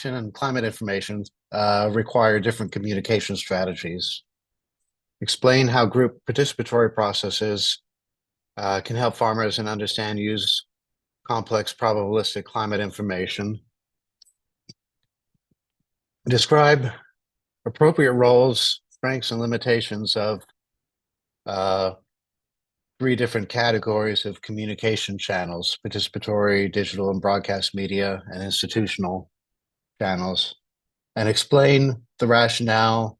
and climate information require different communication strategies. Explain how group participatory processes can help farmers and understand use complex probabilistic climate information. Describe appropriate roles, strengths, and limitations of uh, three different categories of communication channels: participatory, digital and broadcast media, and institutional channels, and explain the rationale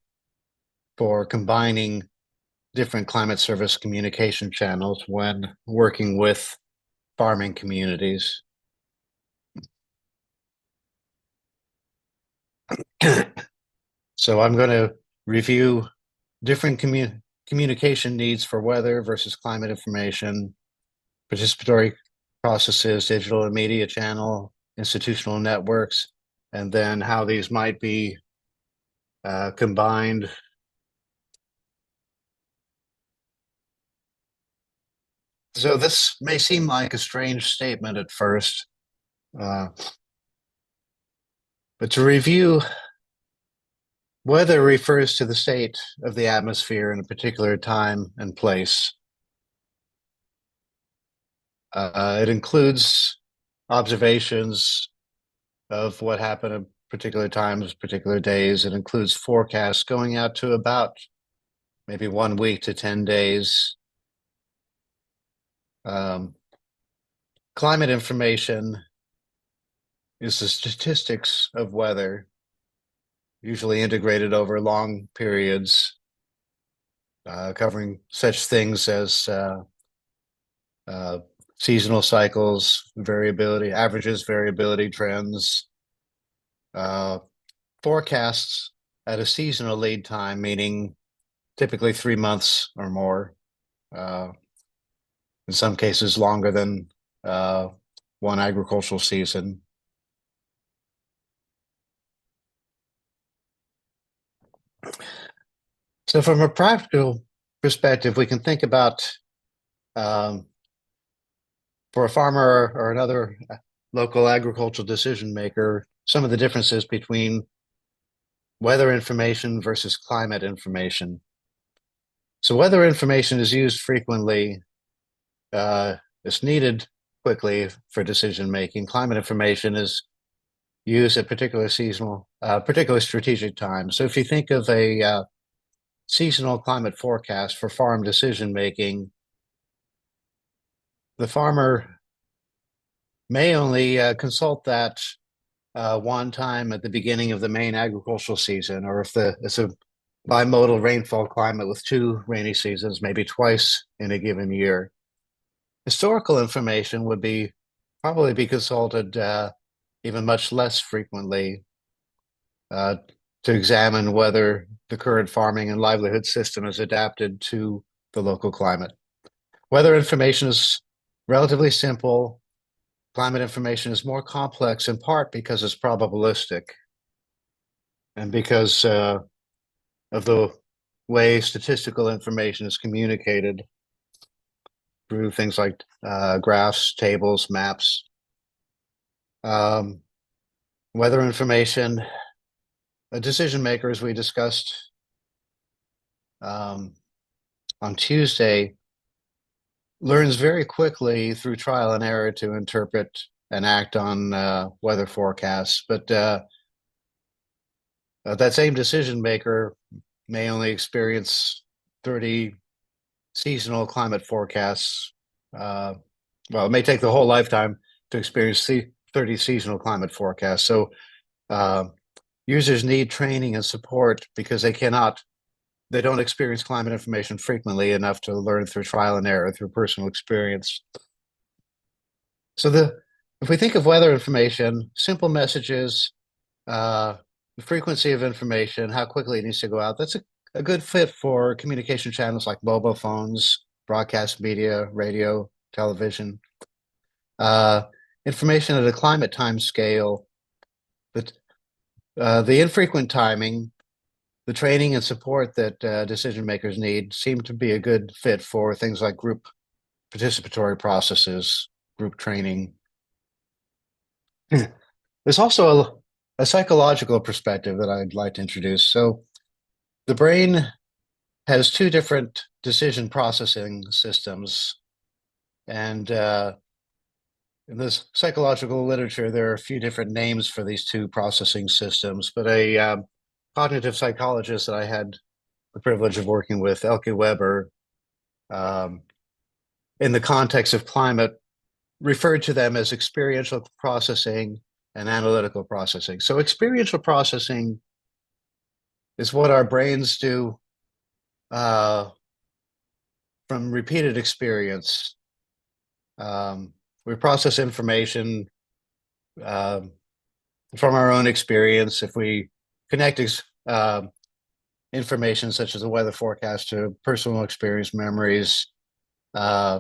for combining different climate service communication channels when working with farming communities. So I'm going to review different communication needs for weather versus climate information, participatory processes, digital and media channel, institutional networks, and then how these might be combined. So this may seem like a strange statement at first, uh, but to review, weather refers to the state of the atmosphere in a particular time and place. It includes observations of what happened at particular times, particular days. It includes forecasts going out to about maybe 1 week to 10 days. Climate information is the statistics of weather, usually integrated over long periods, covering such things as seasonal cycles, variability, averages, variability trends, forecasts at a seasonal lead time, meaning typically 3 months or more, in some cases longer than one agricultural season. So from a practical perspective, we can think about for a farmer or another local agricultural decision maker, some of the differences between weather information versus climate information. So weather information is used frequently. It's needed quickly for decision making. Climate information is used at particular seasonal, particular strategic times. So if you think of a seasonal climate forecast for farm decision making, the farmer may only consult that one time at the beginning of the main agricultural season, or if it's a bimodal rainfall climate with 2 rainy seasons, maybe twice in a given year. Historical information would probably be consulted even much less frequently uh, to examine whether the current farming and livelihood system is adapted to the local climate. Weather information is relatively simple. Climate information is more complex in part because it's probabilistic and because of the way statistical information is communicated through things like graphs, tables, maps. Weather information, a decision maker, as we discussed on Tuesday, learns very quickly through trial and error to interpret and act on weather forecasts. But that same decision maker may only experience 30 seasonal climate forecasts. Well, it may take the whole lifetime to experience 30 seasonal climate forecasts. So users need training and support because they don't experience climate information frequently enough to learn through trial and error, through personal experience. So if we think of weather information, simple messages, the frequency of information, how quickly it needs to go out, that's a good fit for communication channels like mobile phones, broadcast media, radio, television. Information at a climate time scale, but the infrequent timing, the training and support that decision makers need seem to be a good fit for things like group participatory processes, group training. There's also a psychological perspective that I'd like to introduce. So the brain has two different decision processing systems, and in this psychological literature, there are a few different names for these two processing systems. But a cognitive psychologist that I had the privilege of working with, Elke Weber, um, in the context of climate, referred to them as experiential processing and analytical processing. So experiential processing is what our brains do uh, from repeated experience. We process information um, from our own experience. If we connect information such as the weather forecast to personal experience memories, uh,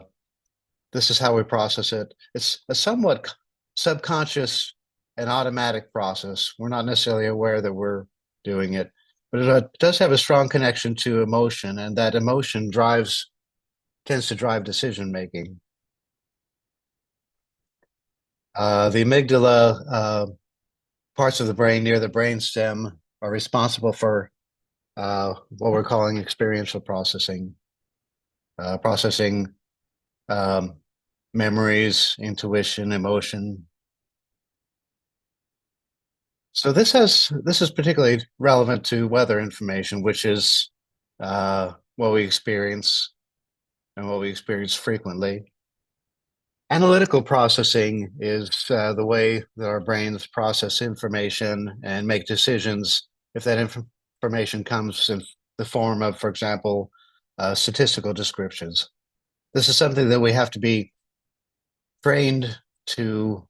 this is how we process it. It's a somewhat subconscious and automatic process. We're not necessarily aware that we're doing it, but it does have a strong connection to emotion, and that emotion tends to drive decision making. The amygdala, parts of the brain near the brainstem, are responsible for what we're calling experiential processing, processing um, memories, intuition, emotion. So this is particularly relevant to weather information, which is what we experience and what we experience frequently. Analytical processing is the way that our brains process information and make decisions if that information comes in the form of, for example, statistical descriptions. This is something that we have to be trained to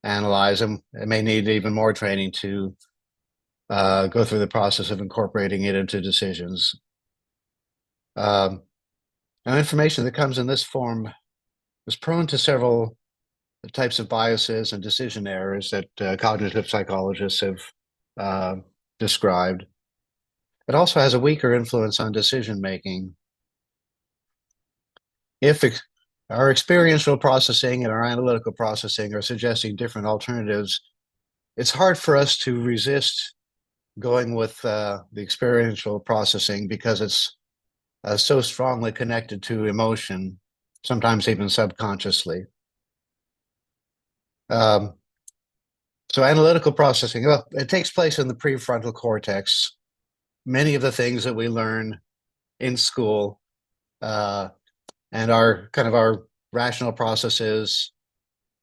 analyze, and it may need even more training to go through the process of incorporating it into decisions. Um, Now, information that comes in this form is prone to several types of biases and decision errors that cognitive psychologists have uh, described. It also has a weaker influence on decision making. If our experiential processing and our analytical processing are suggesting different alternatives, it's hard for us to resist going with the experiential processing because it's so strongly connected to emotion, sometimes even subconsciously. Um, so analytical processing, well, it takes place in the prefrontal cortex. Many of the things that we learn in school uh, and our rational processes,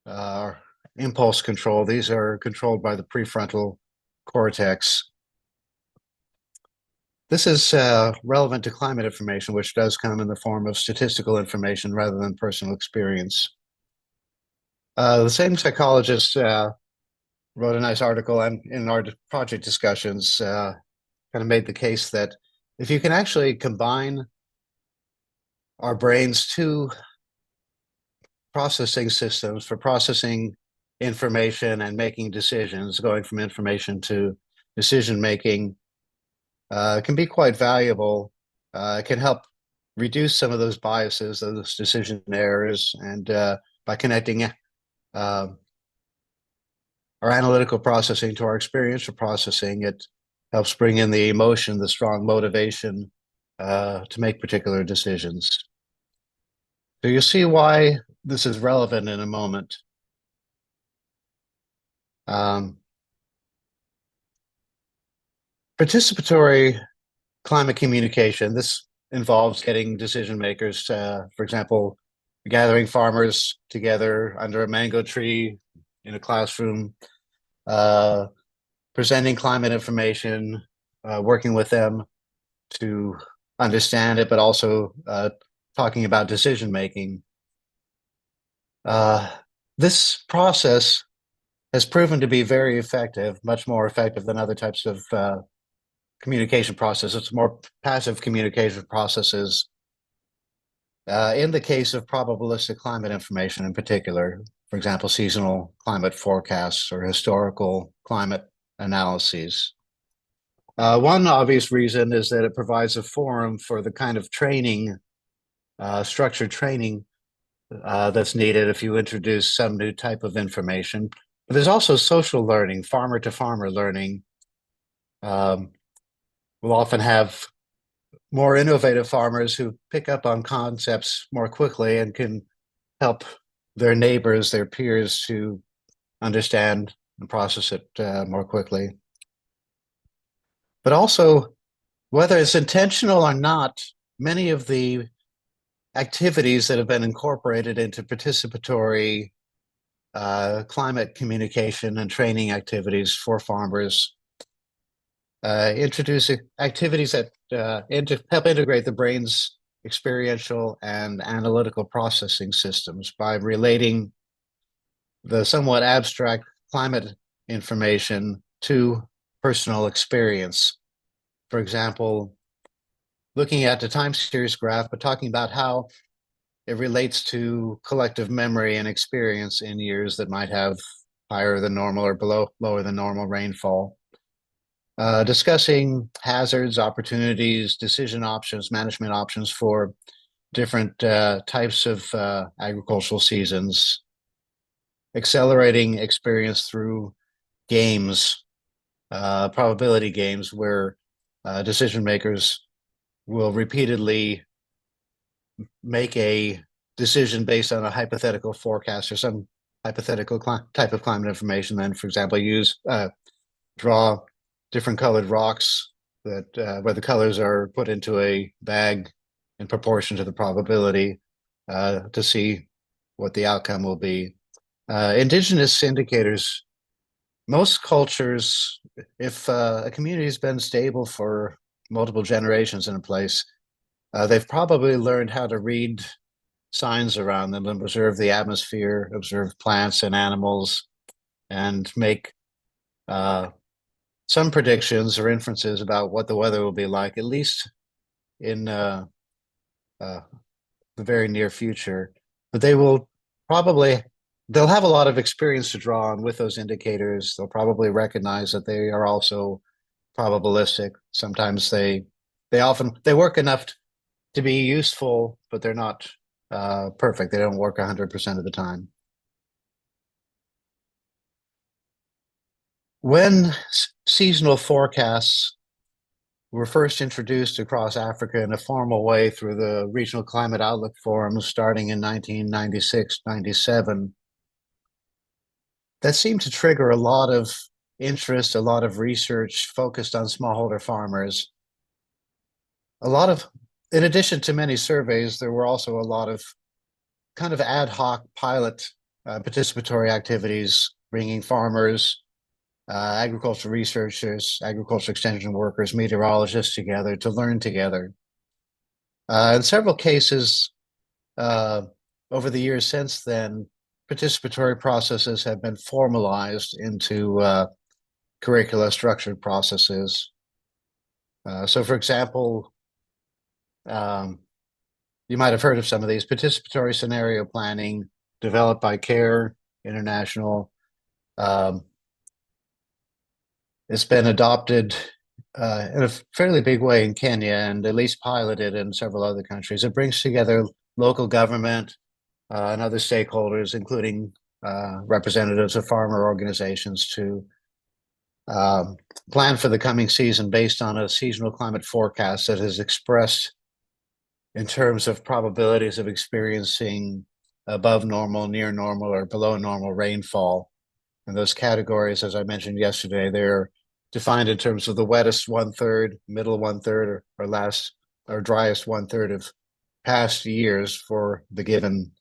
our impulse control, these are controlled by the prefrontal cortex. This is relevant to climate information, which does come in the form of statistical information rather than personal experience. The same psychologist wrote a nice article, and in our project discussions, kind of made the case that if you can actually combine our brain's two processing systems for processing information and making decisions, going from information to decision making, can be quite valuable. It can help reduce some of those biases, those decision errors, and by connecting uh, our analytical processing to our experiential processing, it helps bring in the emotion, the strong motivation to make particular decisions. So you'll see why this is relevant in a moment. Um, Participatory climate communication. This involves getting decision makers, for example, gathering farmers together under a mango tree in a classroom, uh, presenting climate information, working with them to understand it, but also talking about decision making. This process has proven to be very effective, much more effective than other types of communication processes. It's more passive communication processes. In the case of probabilistic climate information in particular, for example, seasonal climate forecasts or historical climate analyses. One obvious reason is that it provides a forum for the kind of training, structured training that's needed if you introduce some new type of information, But there's also social learning, farmer to farmer learning. Um, we'll often have more innovative farmers who pick up on concepts more quickly and can help their neighbors, their peers to understand and process it more quickly. But also, whether it's intentional or not, many of the activities that have been incorporated into participatory climate communication and training activities for farmers introduce activities that help integrate the brain's experiential and analytical processing systems by relating the somewhat abstract climate information to personal experience. For example, looking at the time series graph, but talking about how it relates to collective memory and experience in years that might have higher than normal or lower than normal rainfall. Discussing hazards, opportunities, decision options, management options for different types of agricultural seasons, accelerating experience through games, probability games where decision makers will repeatedly make a decision based on a hypothetical forecast or some hypothetical type of climate information. Then, for example, draw different colored rocks that where the colors are put into a bag in proportion to the probability to see what the outcome will be. Indigenous indicators. Most cultures, if a community has been stable for multiple generations in a place, they've probably learned how to read signs around them and observe the atmosphere, observe plants and animals, and make some predictions or inferences about what the weather will be like, at least in uh, the very near future. But probably they'll have a lot of experience to draw on with those indicators. They'll probably recognize that they are also probabilistic. Sometimes they work enough to be useful, but they're not perfect. They don't work 100% of the time. When seasonal forecasts were first introduced across Africa in a formal way through the Regional Climate Outlook Forums starting in 1996, 97, that seemed to trigger a lot of interest, a lot of research focused on smallholder farmers. In addition to many surveys, there were also a lot of kind of ad hoc pilot participatory activities, bringing farmers, agricultural researchers, agricultural extension workers, meteorologists together to learn together. In several cases, over the years since then, participatory processes have been formalized into curricula structured processes. So, for example, um, you might have heard of some of these participatory scenario planning developed by CARE International. It's been adopted in a fairly big way in Kenya and at least piloted in several other countries. It brings together local government and other stakeholders, including representatives of farmer organizations, to plan for the coming season based on a seasonal climate forecast that is expressed in terms of probabilities of experiencing above normal, near normal, or below normal rainfall. And those categories, as I mentioned yesterday, they're defined in terms of the wettest 1/3, middle 1/3, or last or driest 1/3 of past years for the given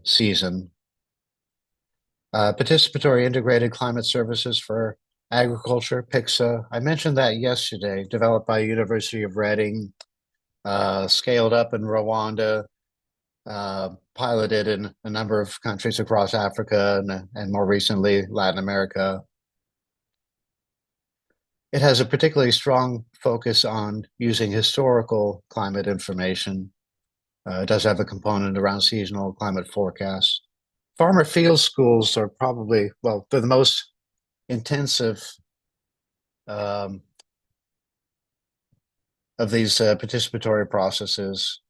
season. Participatory Integrated Climate Services for Agriculture, PICSA. I mentioned that yesterday, developed by University of Reading, scaled up in Rwanda, piloted in a number of countries across Africa and more recently Latin America. It has a particularly strong focus on using historical climate information. It does have a component around seasonal climate forecasts. Farmer field schools are probably, well, they're the most intensive um, of these participatory processes.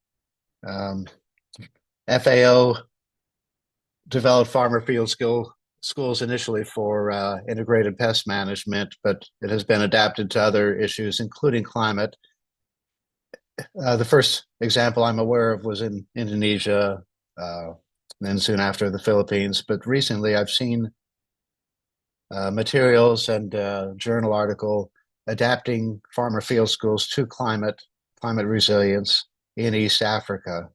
FAO developed farmer field schools initially for integrated pest management, but it has been adapted to other issues, including climate. The first example I'm aware of was in Indonesia, then soon after the Philippines. But recently, I've seen materials and journal article adapting farmer field schools to climate resilience in East Africa.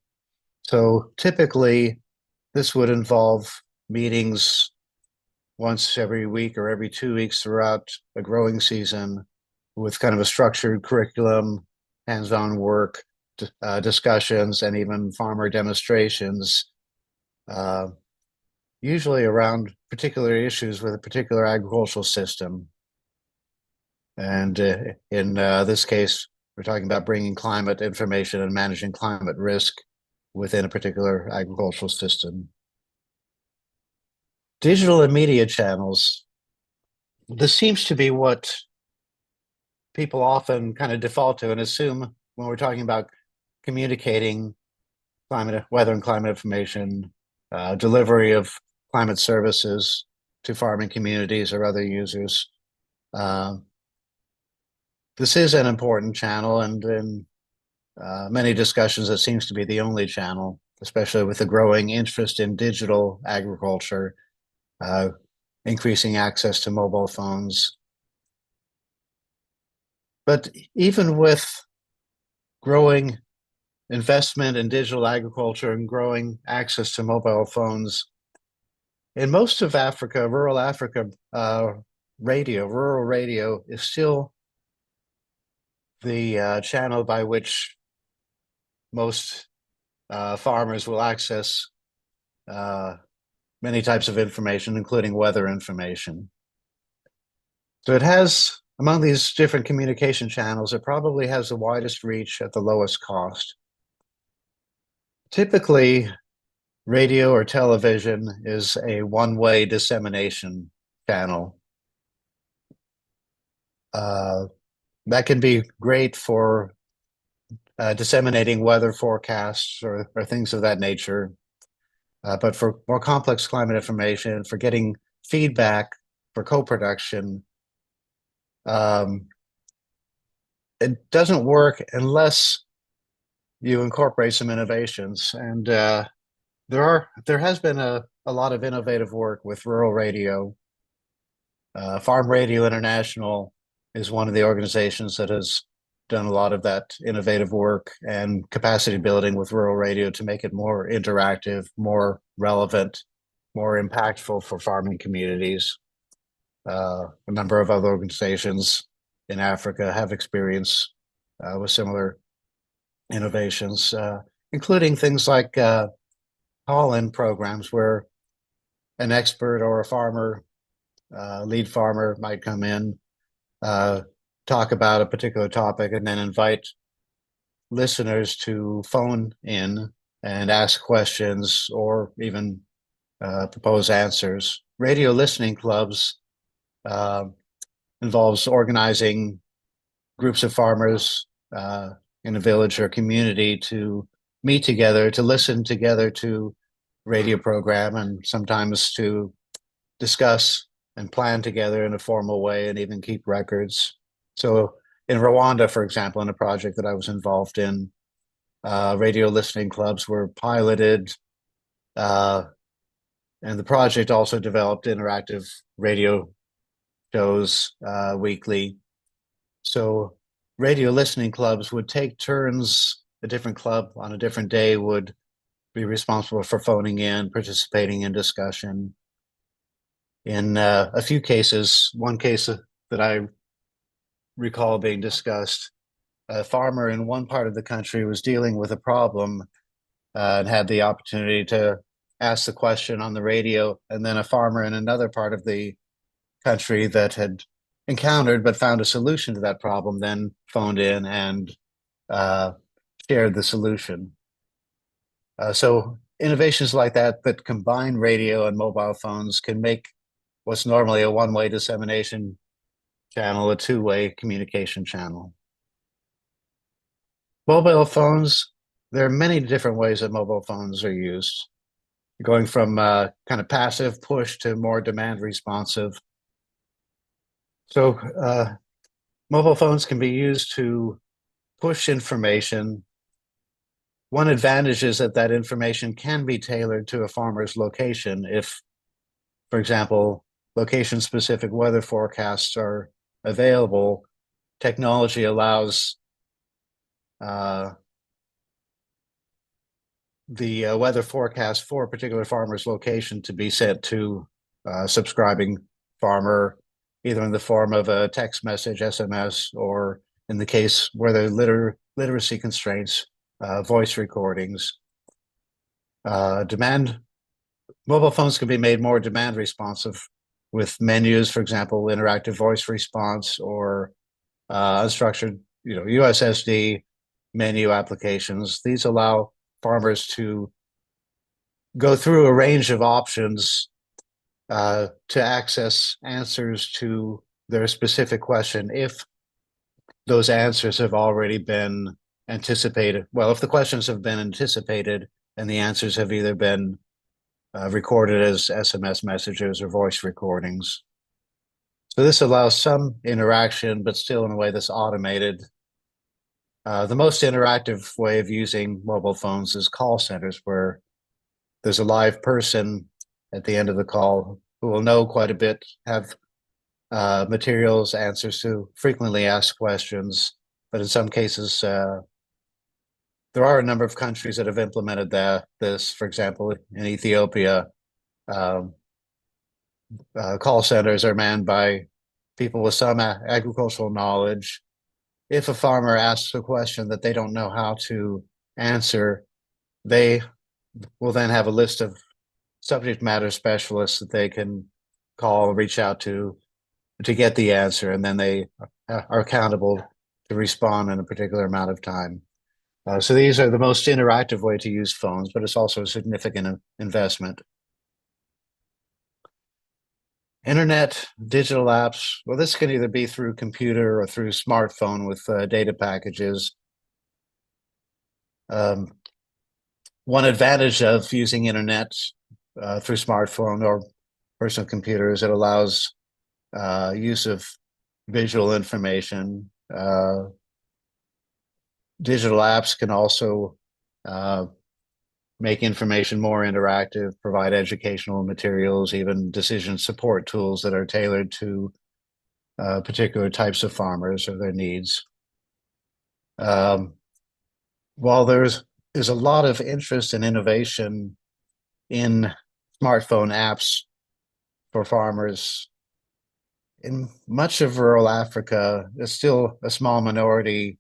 So typically, this would involve meetings once every week or every 2 weeks throughout a growing season with kind of a structured curriculum, hands-on work, discussions, and even farmer demonstrations, uh, usually around particular issues with a particular agricultural system. And in this case, we're talking about bringing climate information and managing climate risk within a particular agricultural system. Digital and media channels. This seems to be what people often kind of default to and assume when we're talking about communicating climate, weather and climate information, delivery of climate services to farming communities or other users. This is an important channel, and in many discussions, it seems to be the only channel, especially with the growing interest in digital agriculture, increasing access to mobile phones. But even with growing investment in digital agriculture and growing access to mobile phones, in most of Africa, rural Africa, rural radio is still the channel by which most farmers will access many types of information, including weather information. So it has, among these different communication channels, it probably has the widest reach at the lowest cost. Typically, radio or television is a one-way dissemination channel. That can be great for disseminating weather forecasts or things of that nature. But for more complex climate information, for getting feedback, for co-production, it doesn't work unless you incorporate some innovations. And there has been a lot of innovative work with rural radio. Farm Radio International is one of the organizations that has done a lot of that innovative work and capacity building with rural radio to make it more interactive, more relevant, more impactful for farming communities. A number of other organizations in Africa have experience with similar innovations, including things like call-in programs where an expert or a farmer, lead farmer might come in, talk about a particular topic, and then invite listeners to phone in and ask questions or even propose answers. Radio listening clubs involves organizing groups of farmers in a village or community to meet together, to listen together to radio program, and sometimes to discuss and plan together in a formal way and even keep records. So in Rwanda, for example, in a project that I was involved in, radio listening clubs were piloted, and the project also developed interactive radio shows weekly. So radio listening clubs would take turns. A different club on a different day would be responsible for phoning in, participating in discussion. In a few cases, one case that I recall being discussed, a farmer in one part of the country was dealing with a problem and had the opportunity to ask the question on the radio, and then a farmer in another part of the country that had encountered but found a solution to that problem then phoned in and shared the solution. So innovations like that that combine radio and mobile phones can make what's normally a one-way dissemination channel a two-way communication channel. Mobile phones, there are many different ways that mobile phones are used. going from kind of passive push to more demand responsive. So mobile phones can be used to push information. One advantage is that that information can be tailored to a farmer's location if, for example, location-specific weather forecasts are available. Technology allows the weather forecast for a particular farmer's location to be sent to a subscribing farmer, either in the form of a text message, SMS, or in the case where there are literacy constraints, voice recordings. Mobile phones can be made more demand responsive with menus, for example, interactive voice response or unstructured, USSD menu applications. These allow farmers to go through a range of options to access answers to their specific question if those answers have already been anticipated. Well, if the questions have been anticipated and the answers have either been recorded as SMS messages or voice recordings. So this allows some interaction, but still in a way that's automated. The most interactive way of using mobile phones is call centers, where there's a live person at the end of the call who will know quite a bit, have materials, answers to frequently asked questions. But in some cases, there are a number of countries that have implemented this. For example, in Ethiopia, call centers are manned by people with some agricultural knowledge. If a farmer asks a question that they don't know how to answer, they will then have a list of subject matter specialists that they can call, reach out to get the answer, and then they are accountable to respond in a particular amount of time. So these are the most interactive way to use phones, but it's also a significant investment. Internet, digital apps, well, this can either be through computer or through smartphone with data packages. One advantage of using internet through smartphone or personal computer is it allows use of visual information. Digital apps can also make information more interactive, provide educational materials, even decision support tools that are tailored to particular types of farmers or their needs. While there's a lot of interest and innovation in smartphone apps for farmers, in much of rural Africa, there's still a small minority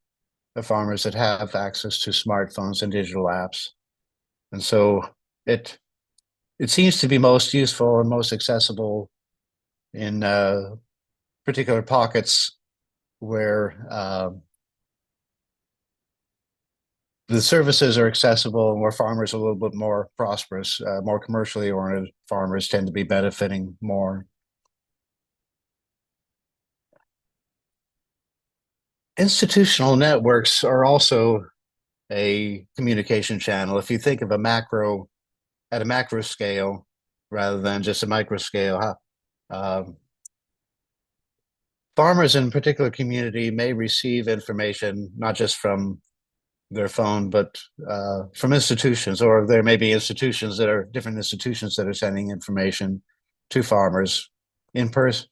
of farmers that have access to smartphones and digital apps. And so it seems to be most useful and most accessible in particular pockets where the services are accessible and where farmers are a little bit more prosperous, more commercially oriented farmers tend to be benefiting more. Institutional networks are also a communication channel. If you think of at a macro scale rather than just a micro scale, farmers in a particular community may receive information not just from their phone, but from institutions, or there may be different institutions that are sending information to farmers in person,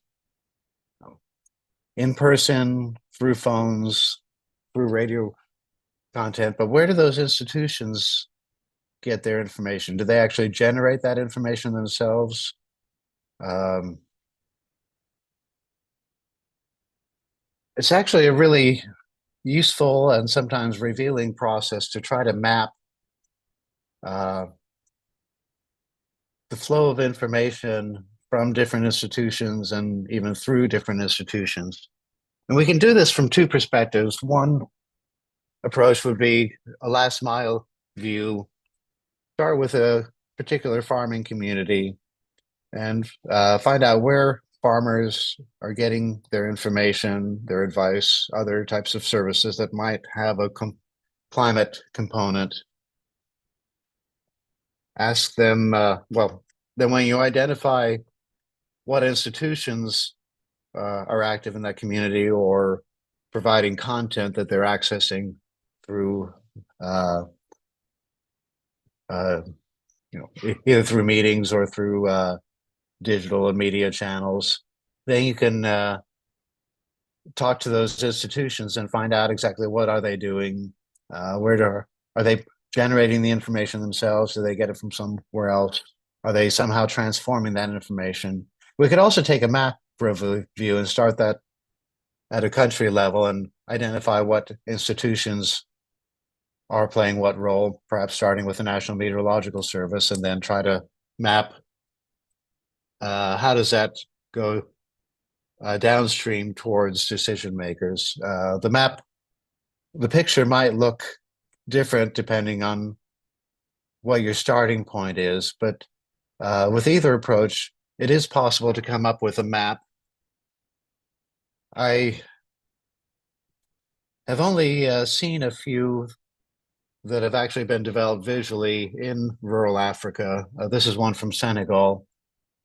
through phones, through radio content. But where do those institutions get their information? Do they actually generate that information themselves? It's actually a really useful and sometimes revealing process to try to map the flow of information from different institutions and even through different institutions. And we can do this from two perspectives. One approach would be a last mile view. Start with a particular farming community and find out where farmers are getting their information, their advice, other types of services that might have a climate component. ask them, well, then when you identify what institutions are active in that community or providing content that they're accessing through, uh, uh, either through meetings or through digital and media channels, then you can talk to those institutions and find out exactly what are they doing, are they generating the information themselves? Do they get it from somewhere else? Are they somehow transforming that information? We could also take a map review and start that at a country level and identify what institutions are playing what role, perhaps starting with the National Meteorological Service, and then try to map how does that go downstream towards decision makers. The picture might look different depending on what your starting point is, but with either approach, it is possible to come up with a map. I have only seen a few that have actually been developed visually in rural Africa. This is one from Senegal.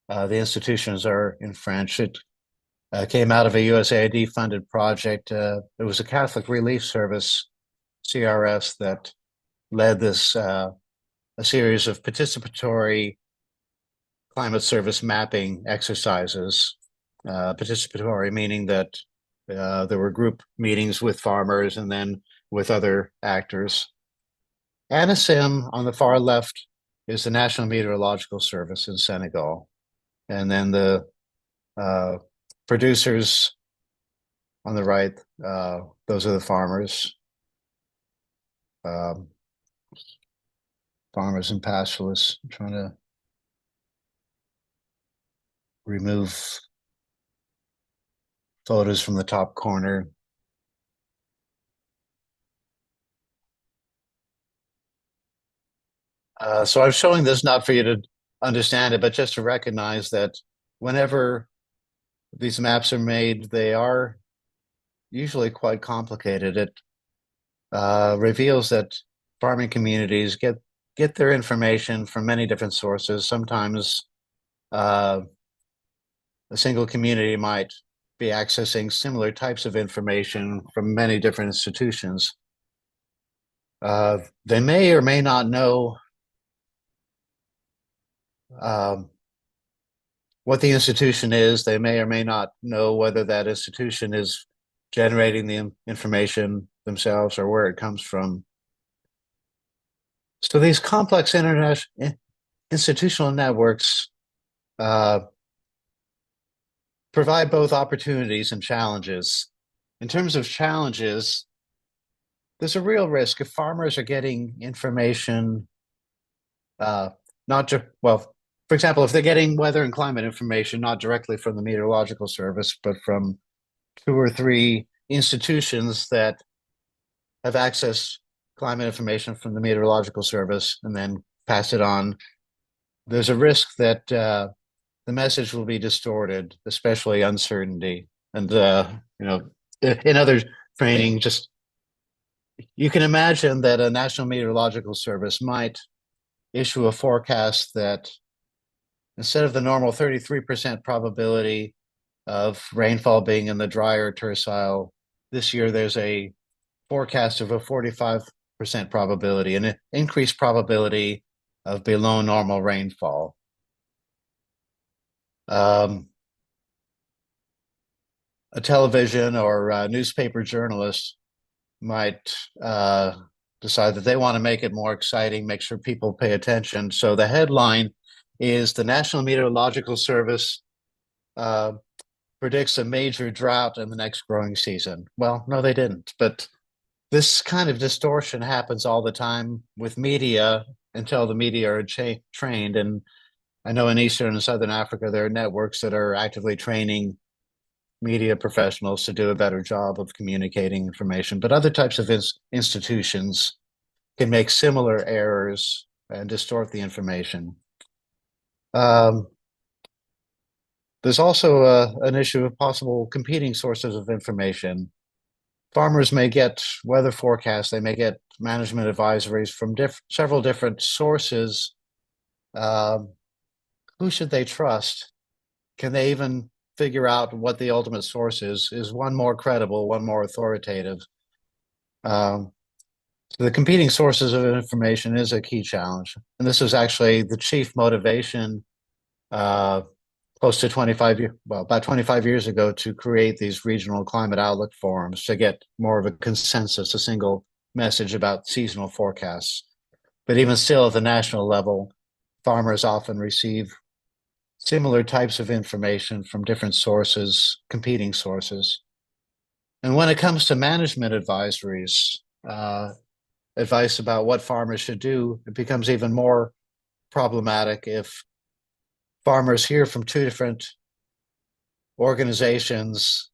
The institutions are in French. It came out of a USAID funded project. It was a Catholic Relief Service, CRS, that led this a series of participatory climate service mapping exercises. Participatory meaning that there were group meetings with farmers and then with other actors. ANICIM on the far left is the National Meteorological Service in Senegal. And then the producers on the right, those are the farmers. Um, farmers and pastoralists. I'm trying to remove photos from the top corner. So I'm showing this not for you to understand it, but just to recognize that whenever these maps are made, they are usually quite complicated. It reveals that farming communities get their information from many different sources. Sometimes uh, a single community might be accessing similar types of information from many different institutions. They may or may not know um, what the institution is. They may or may not know whether that institution is generating the information themselves or where it comes from. So these complex international institutional networks uh, provide both opportunities and challenges. In terms of challenges, there's a real risk if farmers are getting information, uh, not just, well, for example, if they're getting weather and climate information, not directly from the Meteorological Service, but from two or three institutions that have accessed climate information from the Meteorological Service and then pass it on, there's a risk that the message will be distorted, especially uncertainty. And in other training, just you can imagine that a National Meteorological Service might issue a forecast that instead of the normal 33% probability of rainfall being in the drier tercile, this year there's a forecast of a 45% probability, an increased probability of below normal rainfall. A television or newspaper journalist might decide that they want to make it more exciting, make sure people pay attention. So the headline is the National Meteorological Service predicts a major drought in the next growing season. Well, no, they didn't. But this kind of distortion happens all the time with media until the media are trained. And I know in Eastern and Southern Africa, there are networks that are actively training media professionals to do a better job of communicating information. But other types of institutions can make similar errors and distort the information. There's also an issue of possible competing sources of information. Farmers may get weather forecasts, they may get management advisories from several different sources, Um, who should they trust? Can they even figure out what the ultimate source is? Is one more credible, one more authoritative? Um, so the competing sources of information is a key challenge. And this is actually the chief motivation uh, close to 25 years, well, about 25 years ago to create these regional climate outlook forums to get more of a consensus, a single message about seasonal forecasts. But even still, at the national level, farmers often receive similar types of information from different sources, competing sources. And when it comes to management advisories, advice about what farmers should do, it becomes even more problematic if farmers hear from two different organizations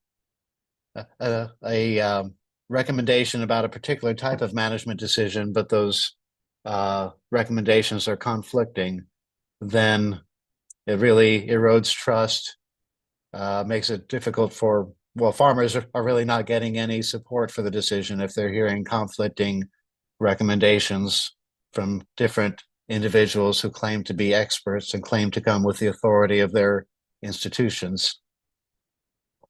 a recommendation about a particular type of management decision, but those recommendations are conflicting, then it really erodes trust, makes it difficult for, well, farmers are really not getting any support for the decision if they're hearing conflicting recommendations from different individuals who claim to be experts and claim to come with the authority of their institutions.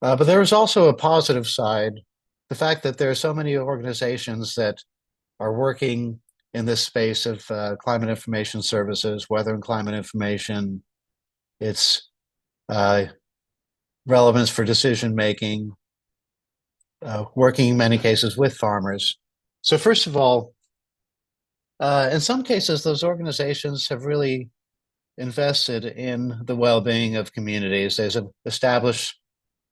But there is also a positive side. The fact that there are so many organizations that are working in this space of climate information services, weather and climate information, its relevance for decision making, working in many cases with farmers. So first of all, in some cases, those organizations have really invested in the well-being of communities. They've established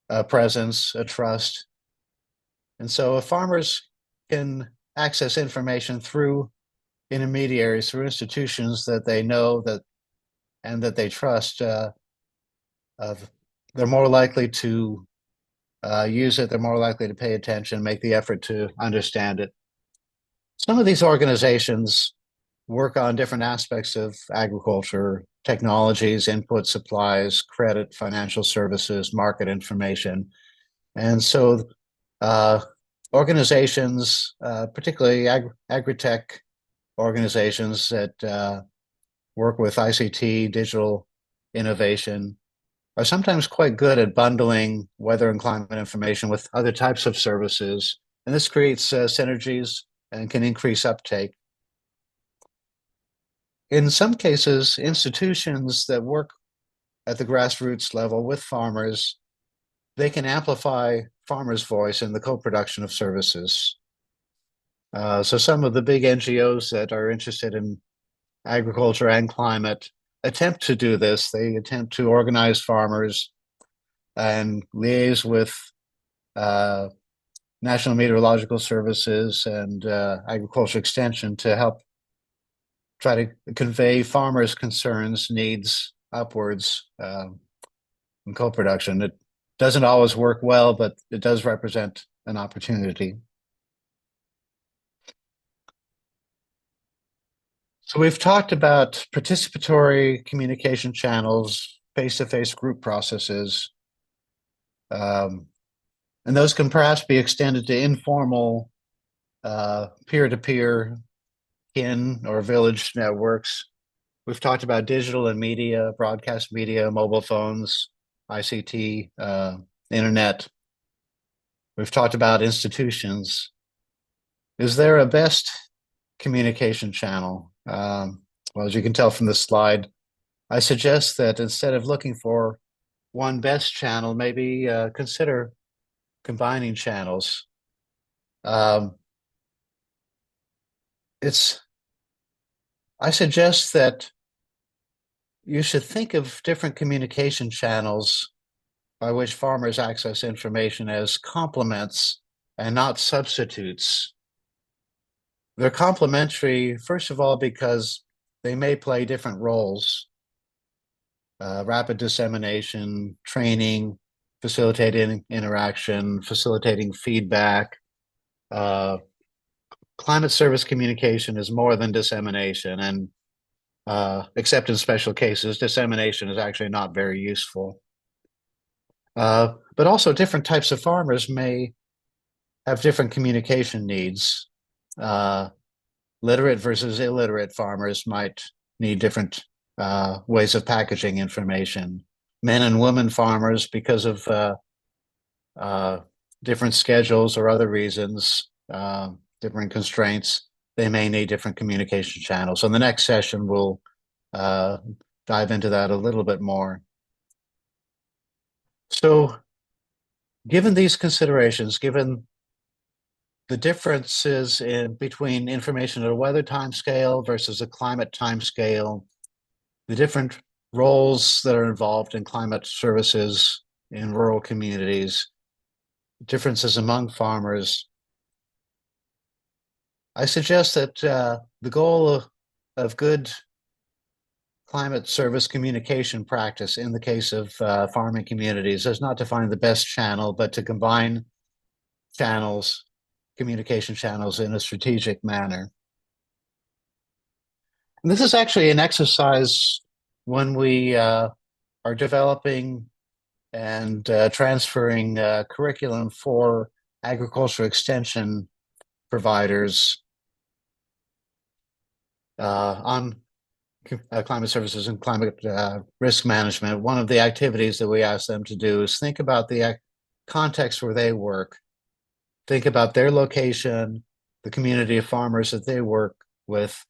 a presence, a trust. And so if farmers can access information through intermediaries, through institutions that they know that and that they trust, they're more likely to use it. They're more likely to pay attention, make the effort to understand it. Some of these organizations work on different aspects of agriculture, technologies, input supplies, credit, financial services, market information. And so organizations, particularly agri-tech organizations that work with ICT, digital innovation, are sometimes quite good at bundling weather and climate information with other types of services. And this creates synergies and can increase uptake. In some cases, institutions that work at the grassroots level with farmers, they can amplify farmers' voice in the co-production of services. So some of the big NGOs that are interested in agriculture and climate attempt to do this. They attempt to organize farmers and liaise with National Meteorological Services and Agriculture Extension to help try to convey farmers' concerns, needs upwards in co-production. It doesn't always work well, but it does represent an opportunity. So we've talked about participatory communication channels, face-to-face group processes, and those can perhaps be extended to informal peer-to-peer kin or village networks. We've talked about digital and media, broadcast media, mobile phones, ICT, internet. We've talked about institutions. Is there a best communication channel? Well, as you can tell from this slide, I suggest that instead of looking for one best channel, maybe consider combining channels. I suggest that you should think of different communication channels by which farmers access information as complements and not substitutes. They're complementary, first of all, because they may play different roles. Rapid dissemination, training, facilitating interaction, facilitating feedback. Climate service communication is more than dissemination, and except in special cases, dissemination is actually not very useful. But also different types of farmers may have different communication needs. Literate versus illiterate farmers might need different ways of packaging information. Men and women farmers, because of uh, different schedules or other reasons, different constraints, they may need different communication channels. So in the next session, we'll dive into that a little bit more. So given these considerations, given the differences in between information at a weather time scale versus a climate time scale, the different roles that are involved in climate services in rural communities, differences among farmers, I suggest that the goal of good climate service communication practice in the case of farming communities is not to find the best channel, but to combine channels, communication channels in a strategic manner. And this is actually an exercise when we are developing and transferring curriculum for agricultural extension providers on climate services and climate risk management. One of the activities that we ask them to do is think about the context where they work, think about their location, the community of farmers that they work with,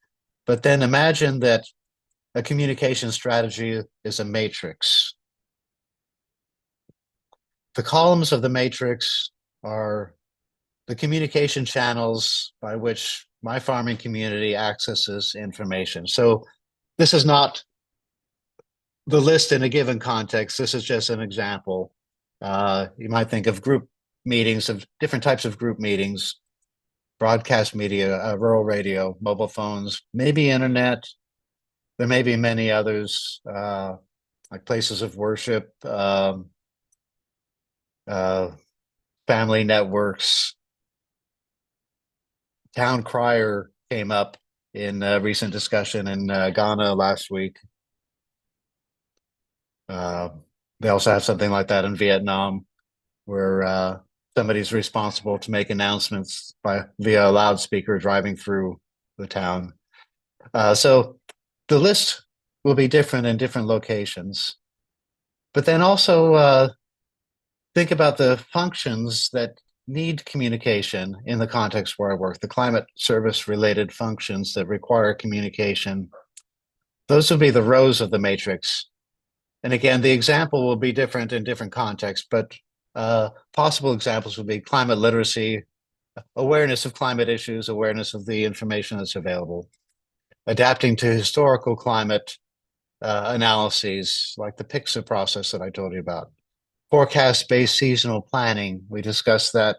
but then imagine that a communication strategy is a matrix. The columns of the matrix are the communication channels by which my farming community accesses information. So this is not the list in a given context. This is just an example. You might think of group meetings, of different types of group meetings, broadcast media, rural radio, mobile phones, maybe internet. There may be many others, like places of worship, family networks. Town crier came up in a recent discussion in Ghana last week. They also have something like that in Vietnam, where somebody's responsible to make announcements via a loudspeaker driving through the town. So the list will be different in different locations. But then also think about the functions that need communication in the context where I work, the climate service related functions that require communication. Those will be the rows of the matrix. And again, the example will be different in different contexts, but possible examples would be climate literacy, awareness of climate issues, awareness of the information that's available, adapting to historical climate analyses, like the PICSA process that I told you about, forecast-based seasonal planning. We discussed that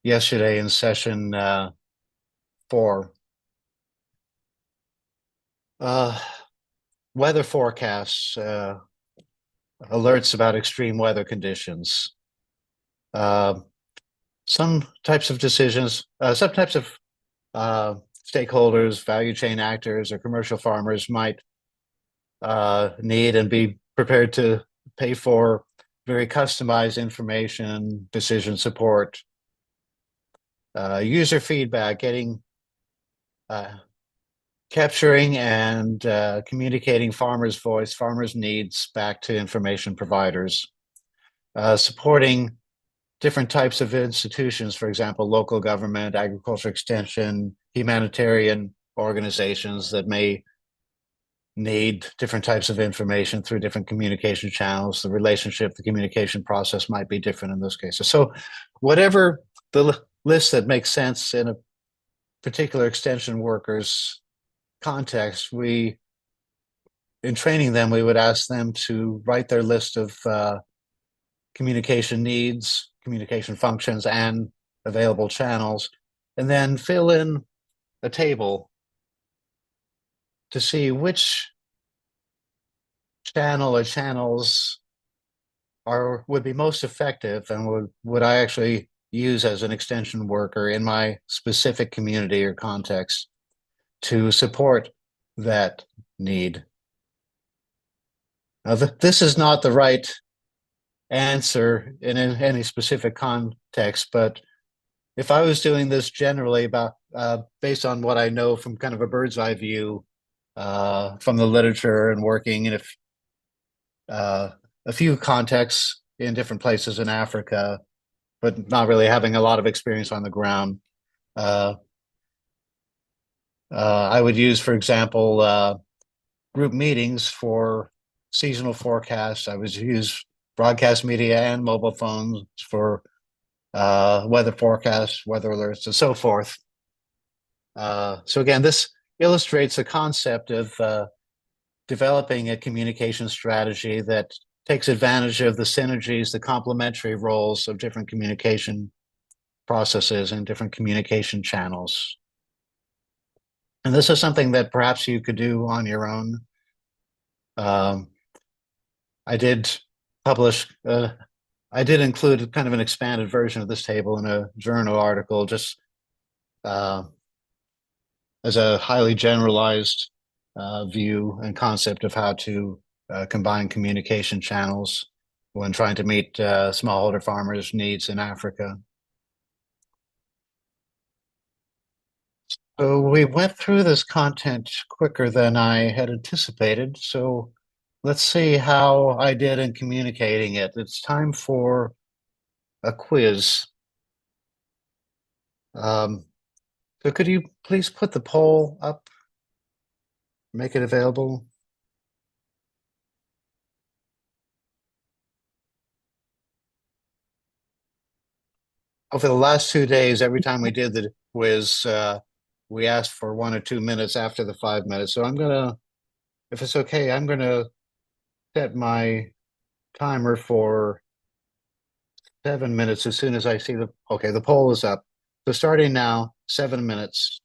yesterday in session 4. Weather forecasts, alerts about extreme weather conditions. Some types of decisions, some types of stakeholders, value chain actors, or commercial farmers might need and be prepared to pay for very customized information, decision support, user feedback, capturing and communicating farmers' voice, farmers' needs back to information providers, supporting different types of institutions, for example, local government, agriculture extension, humanitarian organizations that may need different types of information through different communication channels. The relationship, the communication process might be different in those cases. So whatever the list that makes sense in a particular extension worker's context, in training them, we would ask them to write their list of communication needs, communication functions, and available channels, and then fill in a table to see which channel or channels would be most effective and would I actually use as an extension worker in my specific community or context to support that need. Now, this is not the right answer in any specific context, but if I was doing this generally about based on what I know from kind of a bird's eye view, from the literature and working in uh, a few contexts in different places in Africa, but not really having a lot of experience on the ground. Uh, I would use, for example, group meetings for seasonal forecasts. I would use broadcast media and mobile phones for weather forecasts, weather alerts, and so forth. So again, this illustrates the concept of developing a communication strategy that takes advantage of the synergies, the complementary roles of different communication processes and different communication channels. And this is something that perhaps you could do on your own. Um, I did publish, I did include kind of an expanded version of this table in a journal article, just uh, as a highly generalized view and concept of how to combine communication channels when trying to meet smallholder farmers' needs in Africa. So we went through this content quicker than I had anticipated. So let's see how I did in communicating it. It's time for a quiz. Um, so could you please put the poll up, make it available? Over the last 2 days, every time we did the quiz, we asked for 1 or 2 minutes after the 5 minutes. So I'm gonna, if it's okay, I'm gonna set my timer for 7 minutes as soon as I see okay, the poll is up. So starting now, 7 minutes.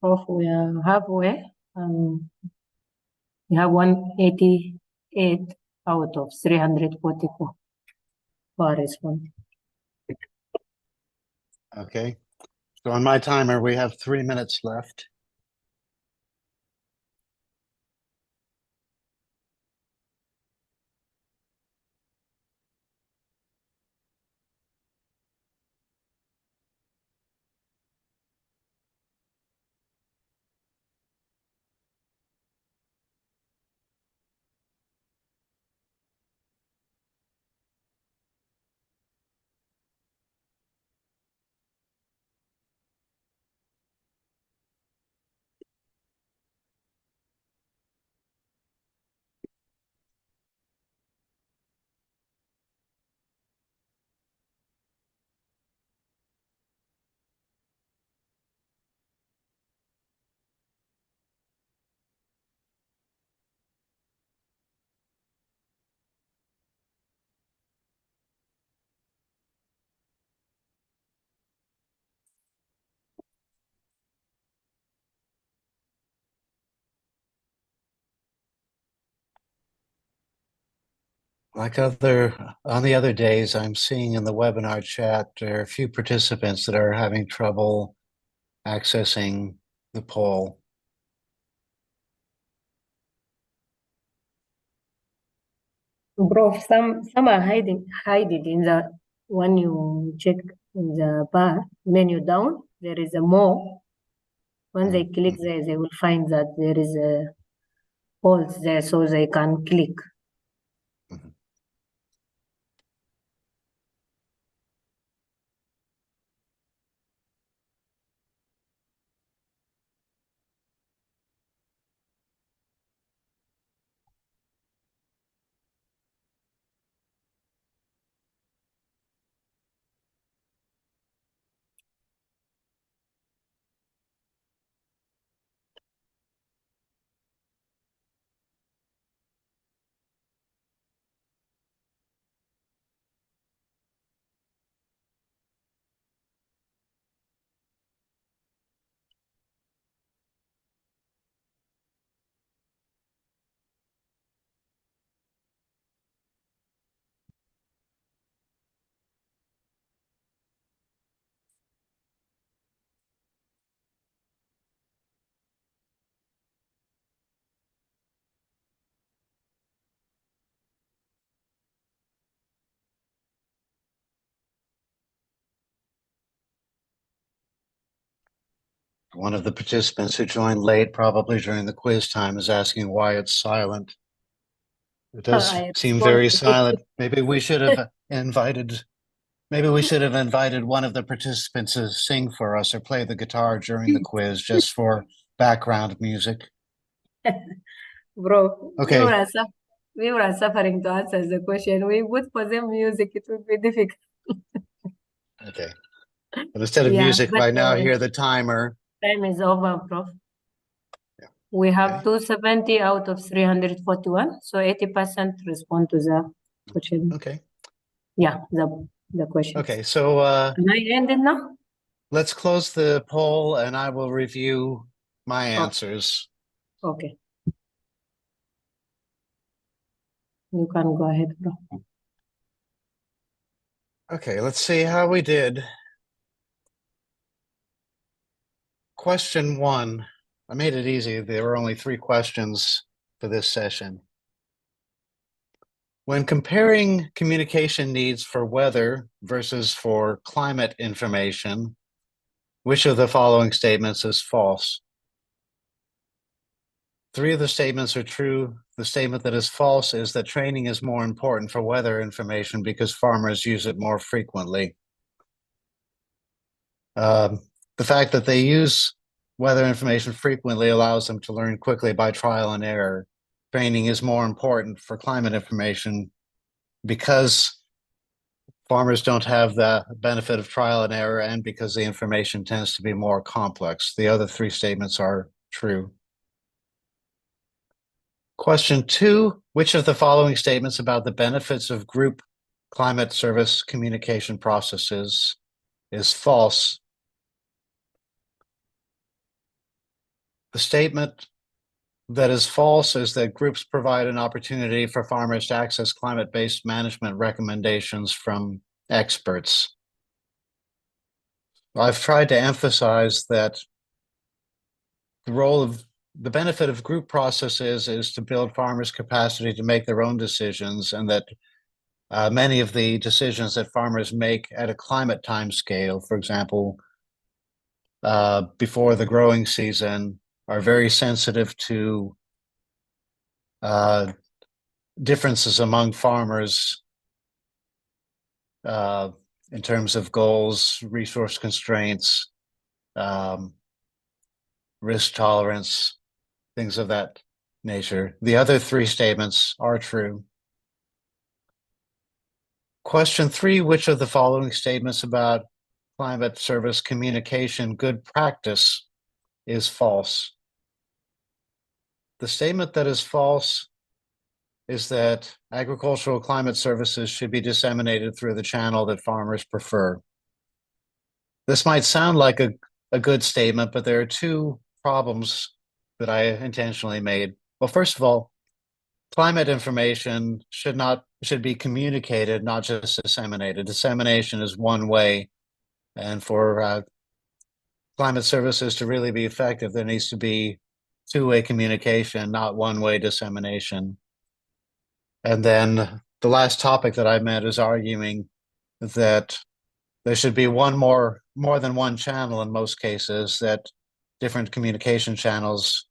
Prof, we are halfway. We have 188 out of 344 for response. Okay. So on my timer, we have 3 minutes left. Like on the other days, I'm seeing in the webinar chat, there are a few participants that are having trouble accessing the poll. Prof, some are hiding in the when you check in the bar menu down, there is a more. When they click there, they will find that there is a polls there, so they can click. Mhm. One of the participants who joined late, probably during the quiz time, is asking why it's silent. It does I seem respond very to silent. Maybe we should have invited one of the participants to sing for us or play the guitar during the quiz just for background music. Bro, Okay. we were suffering to answer the question. We would for them music, it would be difficult. Okay. But instead of Yeah, music, but I now hear the timer. time is over, Prof. Yeah. We have Okay. 270 out of 341, so 80% respond to the question. Okay. Yeah, the question. Okay. So Can I end it now? let's close the poll and I will review my Okay. answers. Okay. You can go ahead, bro. Okay, let's see how we did. Question 1. I made it easy. There were only 3 questions for this session. When comparing communication needs for weather versus for climate information, which of the following statements is false? 3 of the statements are true. The statement that is false is that training is more important for weather information because farmers use it more frequently. The fact that they use weather information frequently allows them to learn quickly by trial and error. Training is more important for climate information because farmers don't have the benefit of trial and error and because the information tends to be more complex. The other 3 statements are true. Question 2, which of the following statements about the benefits of group climate service communication processes is false? The statement that is false is that groups provide an opportunity for farmers to access climate-based management recommendations from experts. I've tried to emphasize that the benefit of group processes is to build farmers' capacity to make their own decisions, and that many of the decisions that farmers make at a climate time scale, for example, before the growing season, are very sensitive to differences among farmers in terms of goals, resource constraints, risk tolerance, things of that nature. The other three statements are true. Question 3, which of the following statements about climate service communication good practice is false? The statement that is false is that agricultural climate services should be disseminated through the channel that farmers prefer. This might sound like a good statement, but there are two problems that I intentionally made. Well, first of all, climate information should be communicated, not just disseminated. Dissemination is one way, and for climate services to really be effective, there needs to be two-way communication, not one-way dissemination. And then the last topic that I meant is arguing that there should be more than one channel in most cases, that different communication channels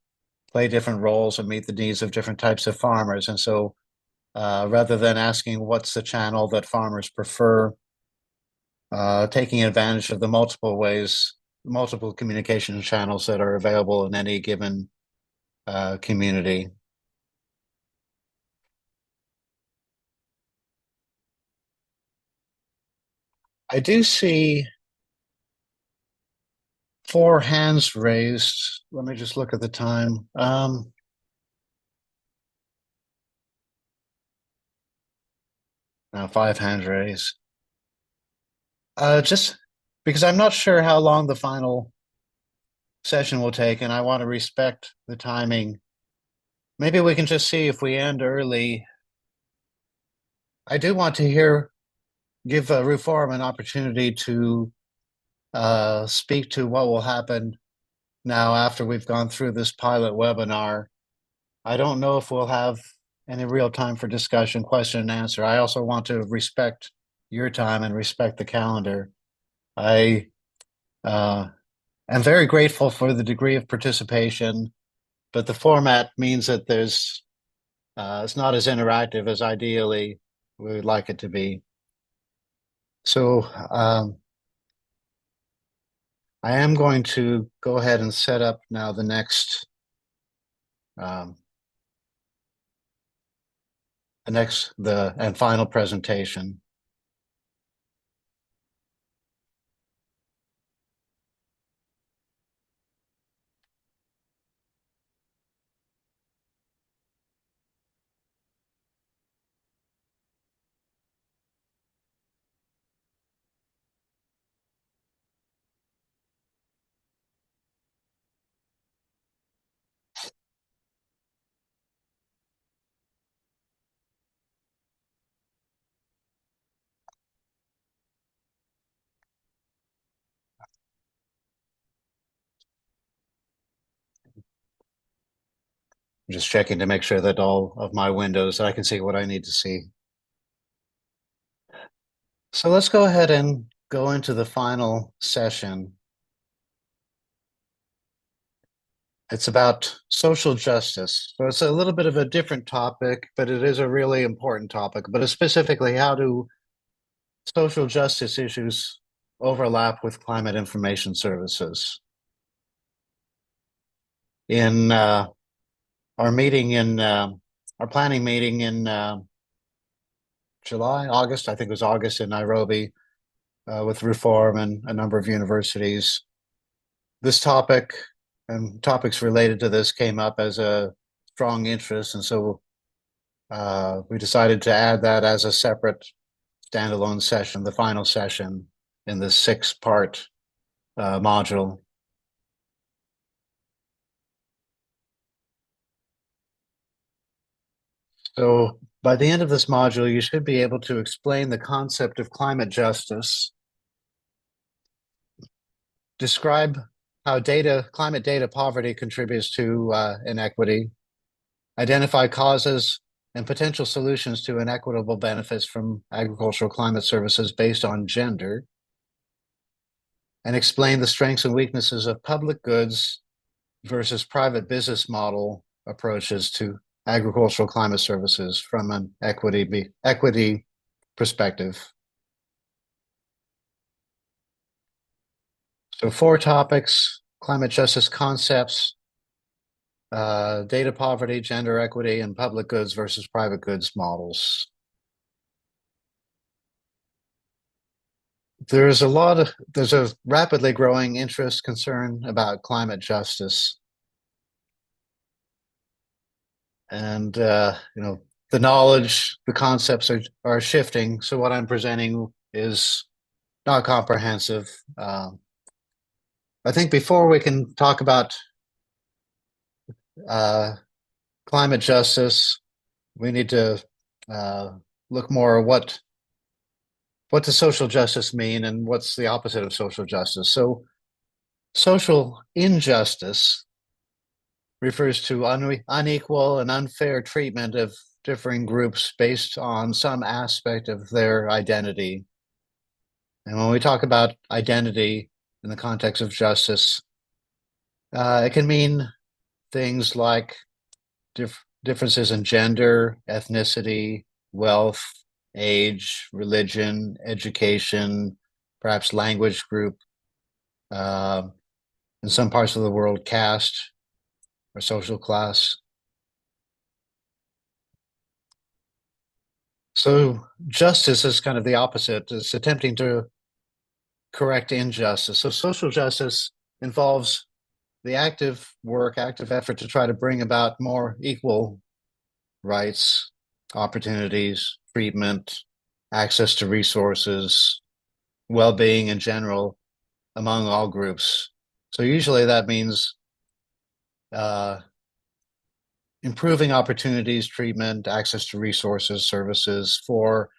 play different roles and meet the needs of different types of farmers. And so rather than asking what's the channel that farmers prefer, taking advantage of the multiple communication channels that are available in any given community. I do see 4 hands raised. Let me just look at the time. Now 5 hands raised. Just because I'm not sure how long the final session will take, and I want to respect the timing. Maybe we can just see if we end early. I do want to give Reform an opportunity to speak to what will happen now after we've gone through this pilot webinar. I don't know if we'll have any real time for discussion, question and answer. I also want to respect your time and respect the calendar. I am very grateful for the degree of participation, but the format means that it's not as interactive as ideally we would like it to be. So I am going to go ahead and set up now the next and final presentation. I'm just checking to make sure that all of my windows, I can see what I need to see. So let's go ahead and go into the final session. It's about social justice. So it's a little bit of a different topic, but it is a really important topic. But it's specifically, how do social justice issues overlap with climate information services? In our planning meeting in August, I think it was August, in Nairobi, with Reform and a number of universities, this topic and topics related to this came up as a strong interest, and so we decided to add that as a separate standalone session, the final session in this 6-part module. So by the end of this module, you should be able to explain the concept of climate justice, describe how climate data poverty contributes to inequity, identify causes and potential solutions to inequitable benefits from agricultural climate services based on gender, and explain the strengths and weaknesses of public goods versus private business model approaches to agricultural climate services from an equity perspective. So 4 topics: climate justice concepts, data poverty, gender equity, and public goods versus private goods models. There's a rapidly growing interest, concern about climate justice. And the knowledge, the concepts are shifting. So what I'm presenting is not comprehensive. I think before we can talk about climate justice, we need to look more at what does social justice mean and what's the opposite of social justice. So social injustice refers to unequal and unfair treatment of differing groups based on some aspect of their identity. And when we talk about identity in the context of justice, it can mean things like differences in gender, ethnicity, wealth, age, religion, education, perhaps language group, in some parts of the world, caste or social class. So justice is kind of the opposite. It's attempting to correct injustice. So social justice involves the active effort to try to bring about more equal rights, opportunities, treatment, access to resources, well-being in general among all groups. So usually that means improving opportunities, treatment, access to resources, services for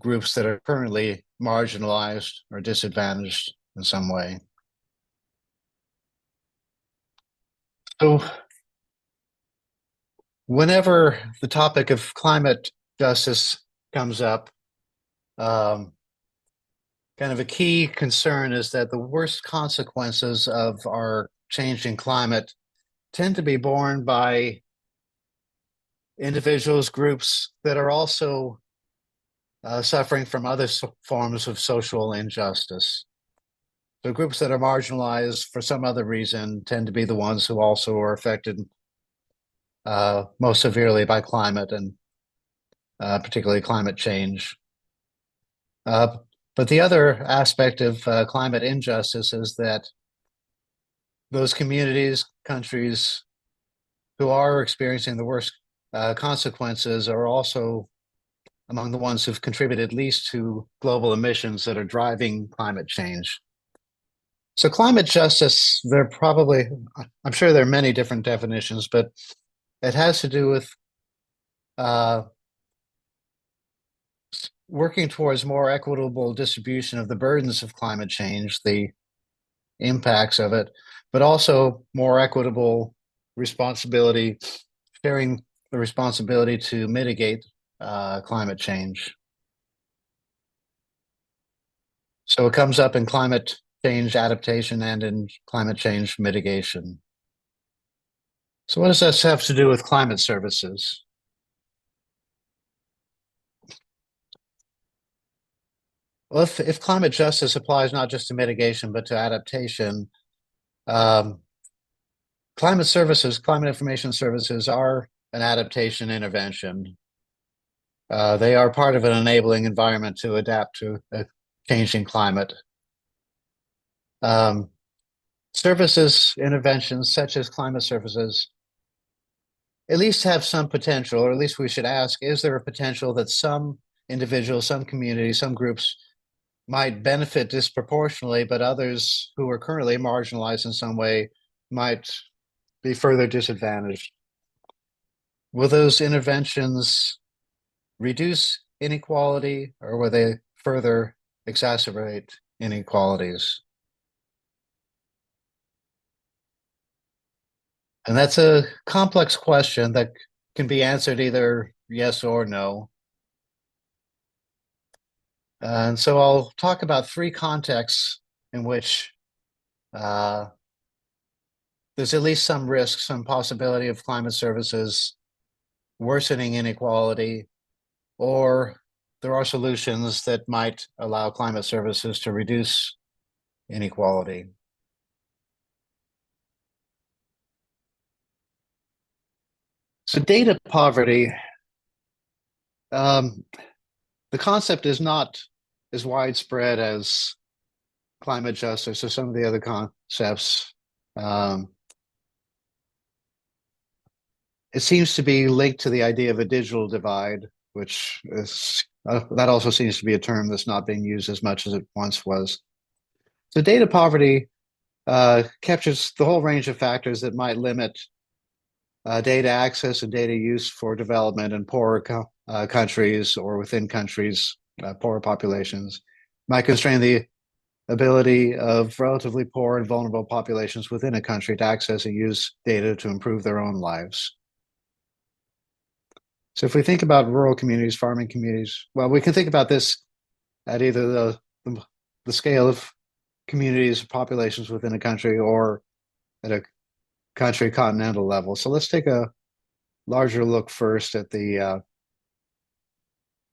groups that are currently marginalized or disadvantaged in some way. So whenever the topic of climate justice comes up, kind of a key concern is that the worst consequences of our changing climate tend to be borne by individuals, groups that are also suffering from other forms of social injustice. So groups that are marginalized for some other reason tend to be the ones who also are affected most severely by climate and particularly climate change. But the other aspect of climate injustice is that those communities, countries who are experiencing the worst consequences are also among the ones who've contributed least to global emissions that are driving climate change. So climate justice, I'm sure there are many different definitions, but it has to do with working towards more equitable distribution of the burdens of climate change, the impacts of it, but also more equitable responsibility, sharing the responsibility to mitigate climate change. So it comes up in climate change adaptation and in climate change mitigation. So what does this have to do with climate services? Well, if climate justice applies not just to mitigation, but to adaptation, climate information services are an adaptation intervention. They are part of an enabling environment to adapt to a changing climate. Services interventions such as climate services at least have some potential, or at least we should ask, is there a potential that some individuals, some communities, some groups might benefit disproportionately, but others who are currently marginalized in some way might be further disadvantaged? will those interventions reduce inequality, or will they further exacerbate inequalities? And that's a complex question that can be answered either yes or no. And so I'll talk about three contexts in which there's at least some risk, some possibility of climate services worsening inequality, or there are solutions that might allow climate services to reduce inequality. So data poverty, the concept is not as widespread as climate justice or some of the other concepts. It seems to be linked to the idea of a digital divide, which is that also seems to be a term that's not being used as much as it once was. So data poverty captures the whole range of factors that might limit data access and data use for development in poorer countries or within countries, poorer populations, might constrain the ability of relatively poor and vulnerable populations within a country to access and use data to improve their own lives. So if we think about rural communities, farming communities, well, we can think about this at either the scale of communities, populations within a country, or at a country continental level. So let's take a larger look first at the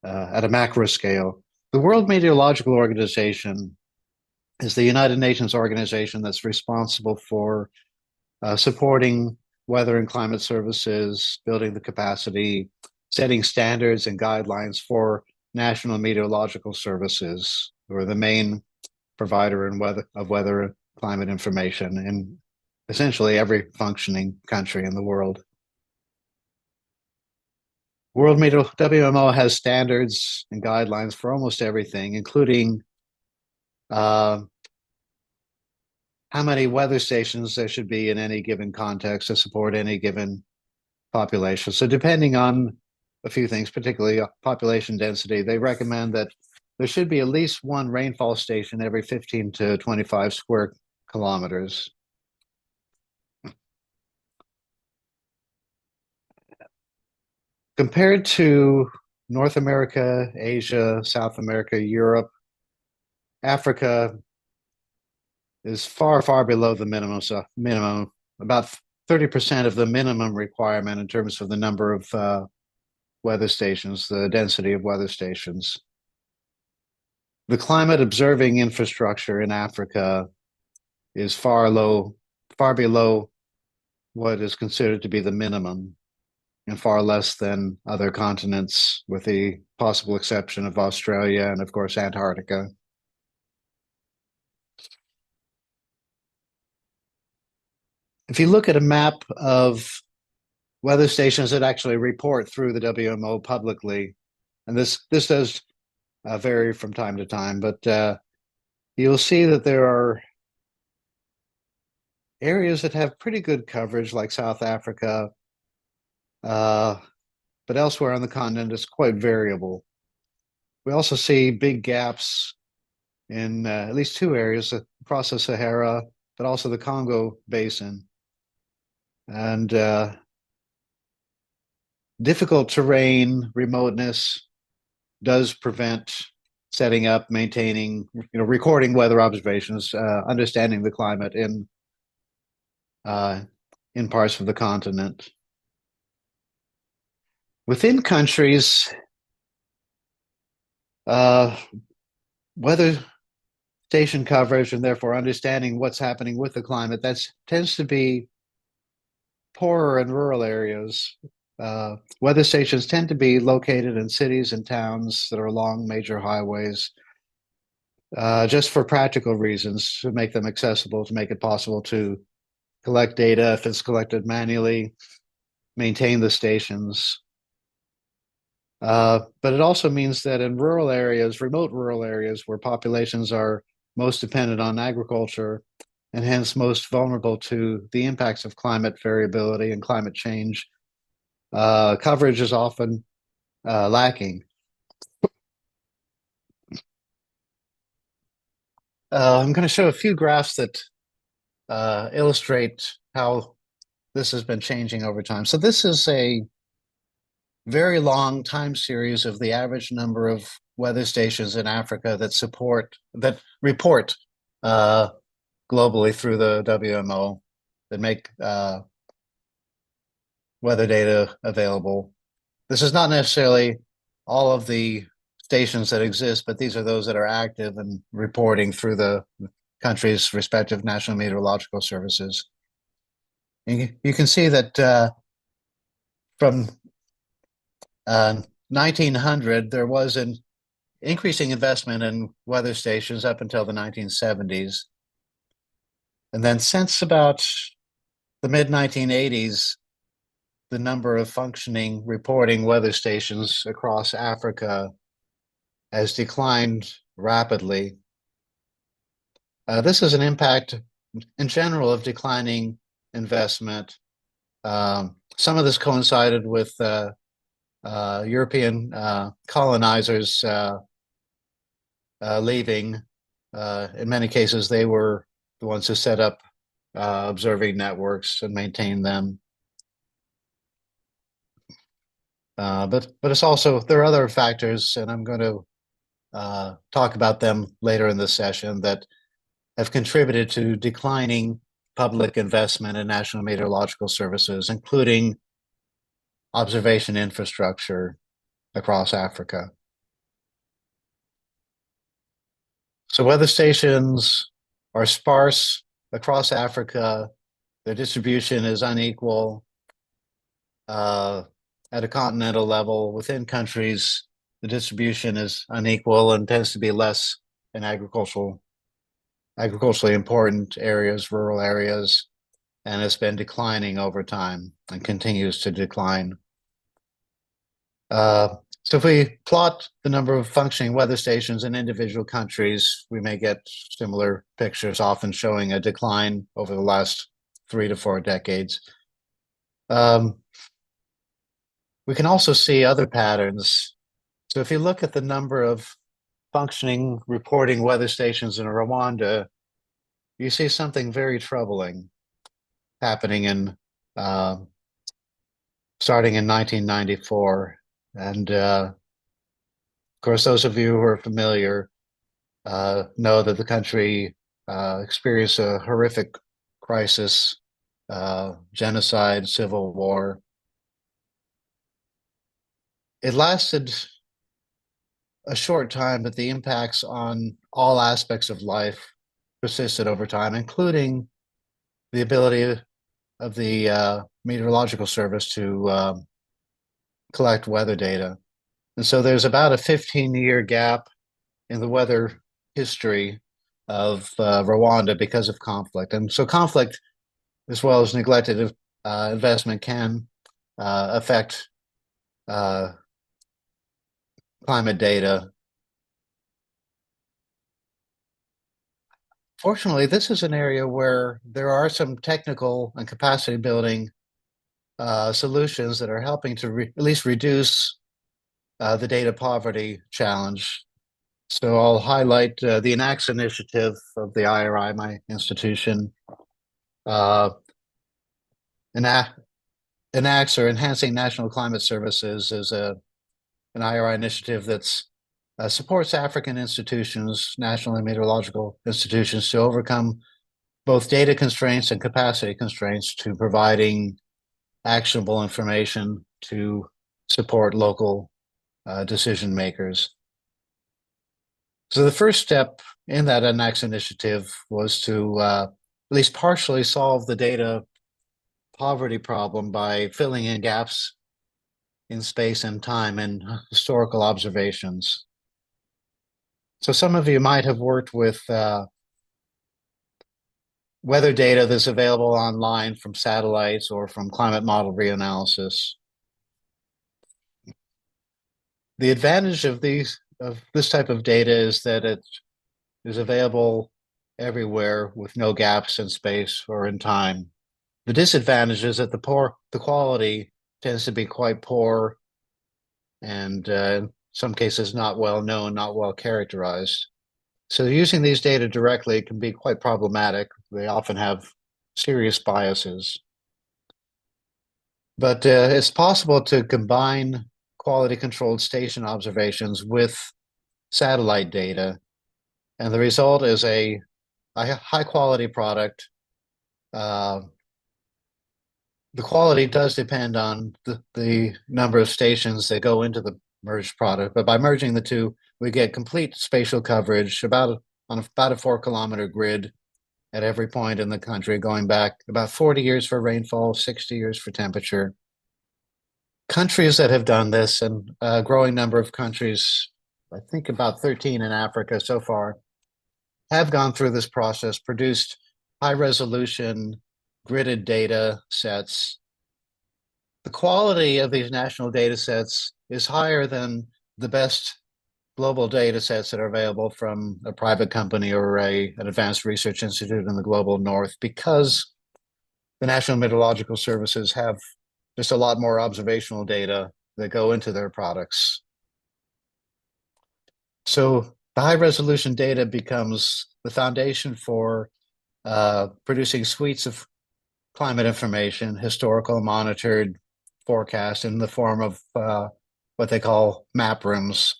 at a macro scale. The World Meteorological Organization is the United Nations organization that's responsible for supporting weather and climate services, building the capacity, setting standards and guidelines for national meteorological services, who are the main provider in weather and climate information in essentially every functioning country in the world. WMO has standards and guidelines for almost everything, including how many weather stations there should be in any given context to support any given population. So depending on a few things, particularly population density, they recommend that there should be at least one rainfall station every 15 to 25 square kilometers. Compared to North America, Asia, South America, Europe, Africa is far, far below the minimum. So minimum, about 30% of the minimum requirement in terms of the number of weather stations, the density of weather stations. The climate observing infrastructure in Africa is far below what is considered to be the minimum, and far less than other continents, with the possible exception of Australia and, of course, Antarctica. If you look at a map of weather stations that actually report through the WMO publicly, and this does vary from time to time, but you'll see that there are areas that have pretty good coverage, like South Africa, but elsewhere on the continent it's quite variable. We also see big gaps in at least two areas across the Sahara, but also the Congo Basin. And difficult terrain, remoteness does prevent setting up, maintaining, recording weather observations, understanding the climate in parts of the continent. Within countries, weather station coverage and therefore understanding what's happening with the climate, that tends to be poorer in rural areas. Weather stations tend to be located in cities and towns that are along major highways, just for practical reasons, to make them accessible, to make it possible to collect data if it's collected manually, maintain the stations. But it also means that in rural areas, remote rural areas where populations are most dependent on agriculture and hence most vulnerable to the impacts of climate variability and climate change, coverage is often lacking. I'm going to show a few graphs that illustrate how this has been changing over time. So this is a very long time series of the average number of weather stations in Africa that report globally through the WMO, that make weather data available. This is not necessarily all of the stations that exist, but these are those that are active and reporting through the country's respective national meteorological services. You can see that from 1900, there was an increasing investment in weather stations up until the 1970s. And then since about the mid 1980s, the number of functioning reporting weather stations across Africa has declined rapidly. This is an impact in general of declining investment. Some of this coincided with European colonizers leaving. In many cases, they were the ones who set up observing networks and maintained them. But it's also, there are other factors, and I'm going to talk about them later in the session, that have contributed to declining public investment in national meteorological services, including observation infrastructure across Africa. So weather stations are sparse across Africa. Their distribution is unequal. At a continental level, within countries, the distribution is unequal and tends to be less in agriculturally important areas, rural areas, and it's been declining over time and continues to decline. So if we plot the number of functioning weather stations in individual countries, we may get similar pictures, often showing a decline over the last 3 to 4 decades. We can also see other patterns. So if you look at the number of functioning reporting weather stations in Rwanda, you see something very troubling happening in starting in 1994. And of course, those of you who are familiar know that the country experienced a horrific crisis, genocide, civil war. It lasted a short time, but the impacts on all aspects of life persisted over time, including the ability of the meteorological service to collect weather data. And so there's about a 15-year gap in the weather history of Rwanda because of conflict. And so conflict, as well as neglected investment, can affect climate data. Fortunately, this is an area where there are some technical and capacity building solutions that are helping to at least reduce the data poverty challenge. So I'll highlight the ENACTS initiative of the IRI, my institution. ENACTS, or Enhancing National Climate Services, is an IRI initiative that's supports African institutions, national and meteorological institutions, to overcome both data constraints and capacity constraints to providing actionable information to support local decision makers. So the first step in that ENACTS initiative was to at least partially solve the data poverty problem by filling in gaps in space and time in historical observations. So some of you might have worked with weather data that's available online from satellites or from climate model reanalysis. The advantage of this type of data is that it is available everywhere with no gaps in space or in time. The disadvantage is that the quality tends to be quite poor and in some cases not well known, not well characterized. So using these data directly can be quite problematic. They often have serious biases. But it's possible to combine quality controlled station observations with satellite data. And the result is a high quality product. The quality does depend on the number of stations that go into the merged product, but by merging the two, we get complete spatial coverage on about a 4 kilometer grid at every point in the country, going back about 40 years for rainfall, 60 years for temperature. Countries that have done this, and a growing number of countries, I think about 13 in Africa so far, have gone through this process, produced high resolution gridded data sets. The quality of these national data sets is higher than the best global data sets that are available from a private company or an advanced research institute in the global north, because the National Meteorological Services have just a lot more observational data that go into their products. So the high resolution data becomes the foundation for producing suites of climate information, historical, monitored, forecast in the form of what they call map rooms.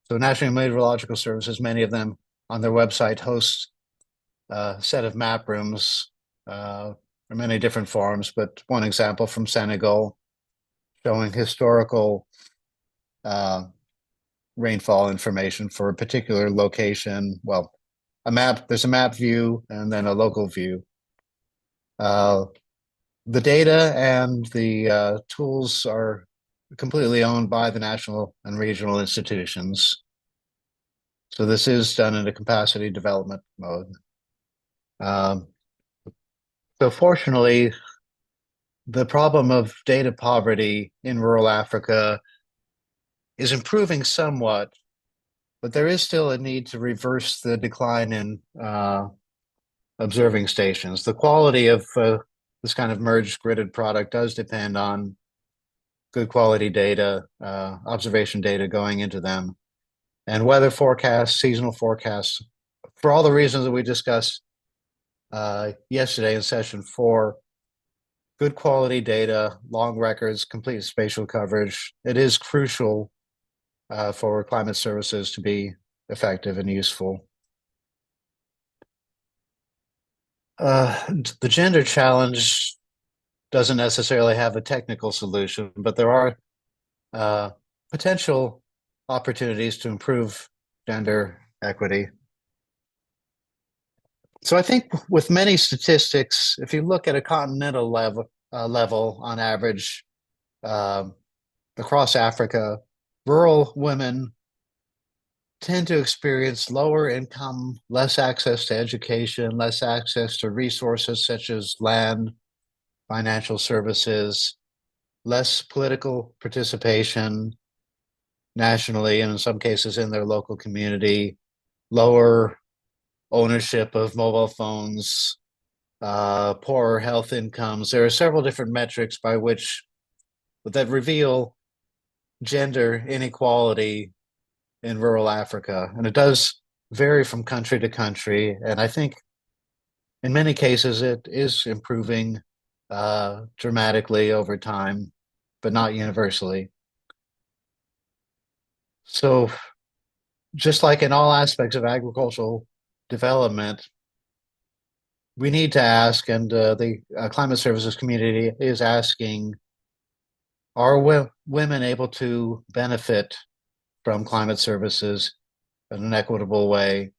So National Meteorological Services, many of them on their website host a set of map rooms in many different forms, but one example from Senegal showing historical rainfall information for a particular location. Well, there's a map view and then a local view. The data and the tools are completely owned by the national and regional institutions. So this is done in a capacity development mode. So fortunately, the problem of data poverty in rural Africa is improving somewhat, but there is still a need to reverse the decline in observing stations. The quality of this kind of merged gridded product does depend on good quality data, observation data going into them, and weather forecasts, seasonal forecasts, for all the reasons that we discussed yesterday in session 4. Good quality data, long records, complete spatial coverage. It is crucial for climate services to be effective and useful. The gender challenge doesn't necessarily have a technical solution, but there are potential opportunities to improve gender equity. So I think with many statistics, if you look at a continental level on average across Africa, rural women tend to experience lower income, less access to education, less access to resources such as land, financial services, less political participation nationally, and in some cases in their local community, lower ownership of mobile phones, poorer health incomes. There are several different metrics that reveal gender inequality in rural Africa, and it does vary from country to country. And I think in many cases it is improving dramatically over time, but not universally. So just like in all aspects of agricultural development, we need to ask, and the climate services community is asking, are women able to benefit from climate services in an equitable way?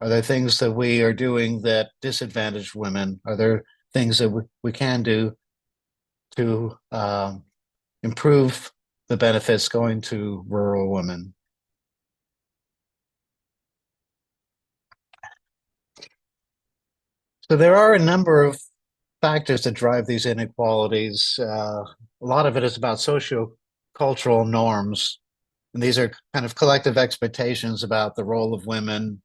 Are there things that we are doing that disadvantage women? Are there things that we can do to improve the benefits going to rural women? So there are a number of factors that drive these inequalities. A lot of it is about socio-cultural norms. And these are kind of collective expectations about the role of women.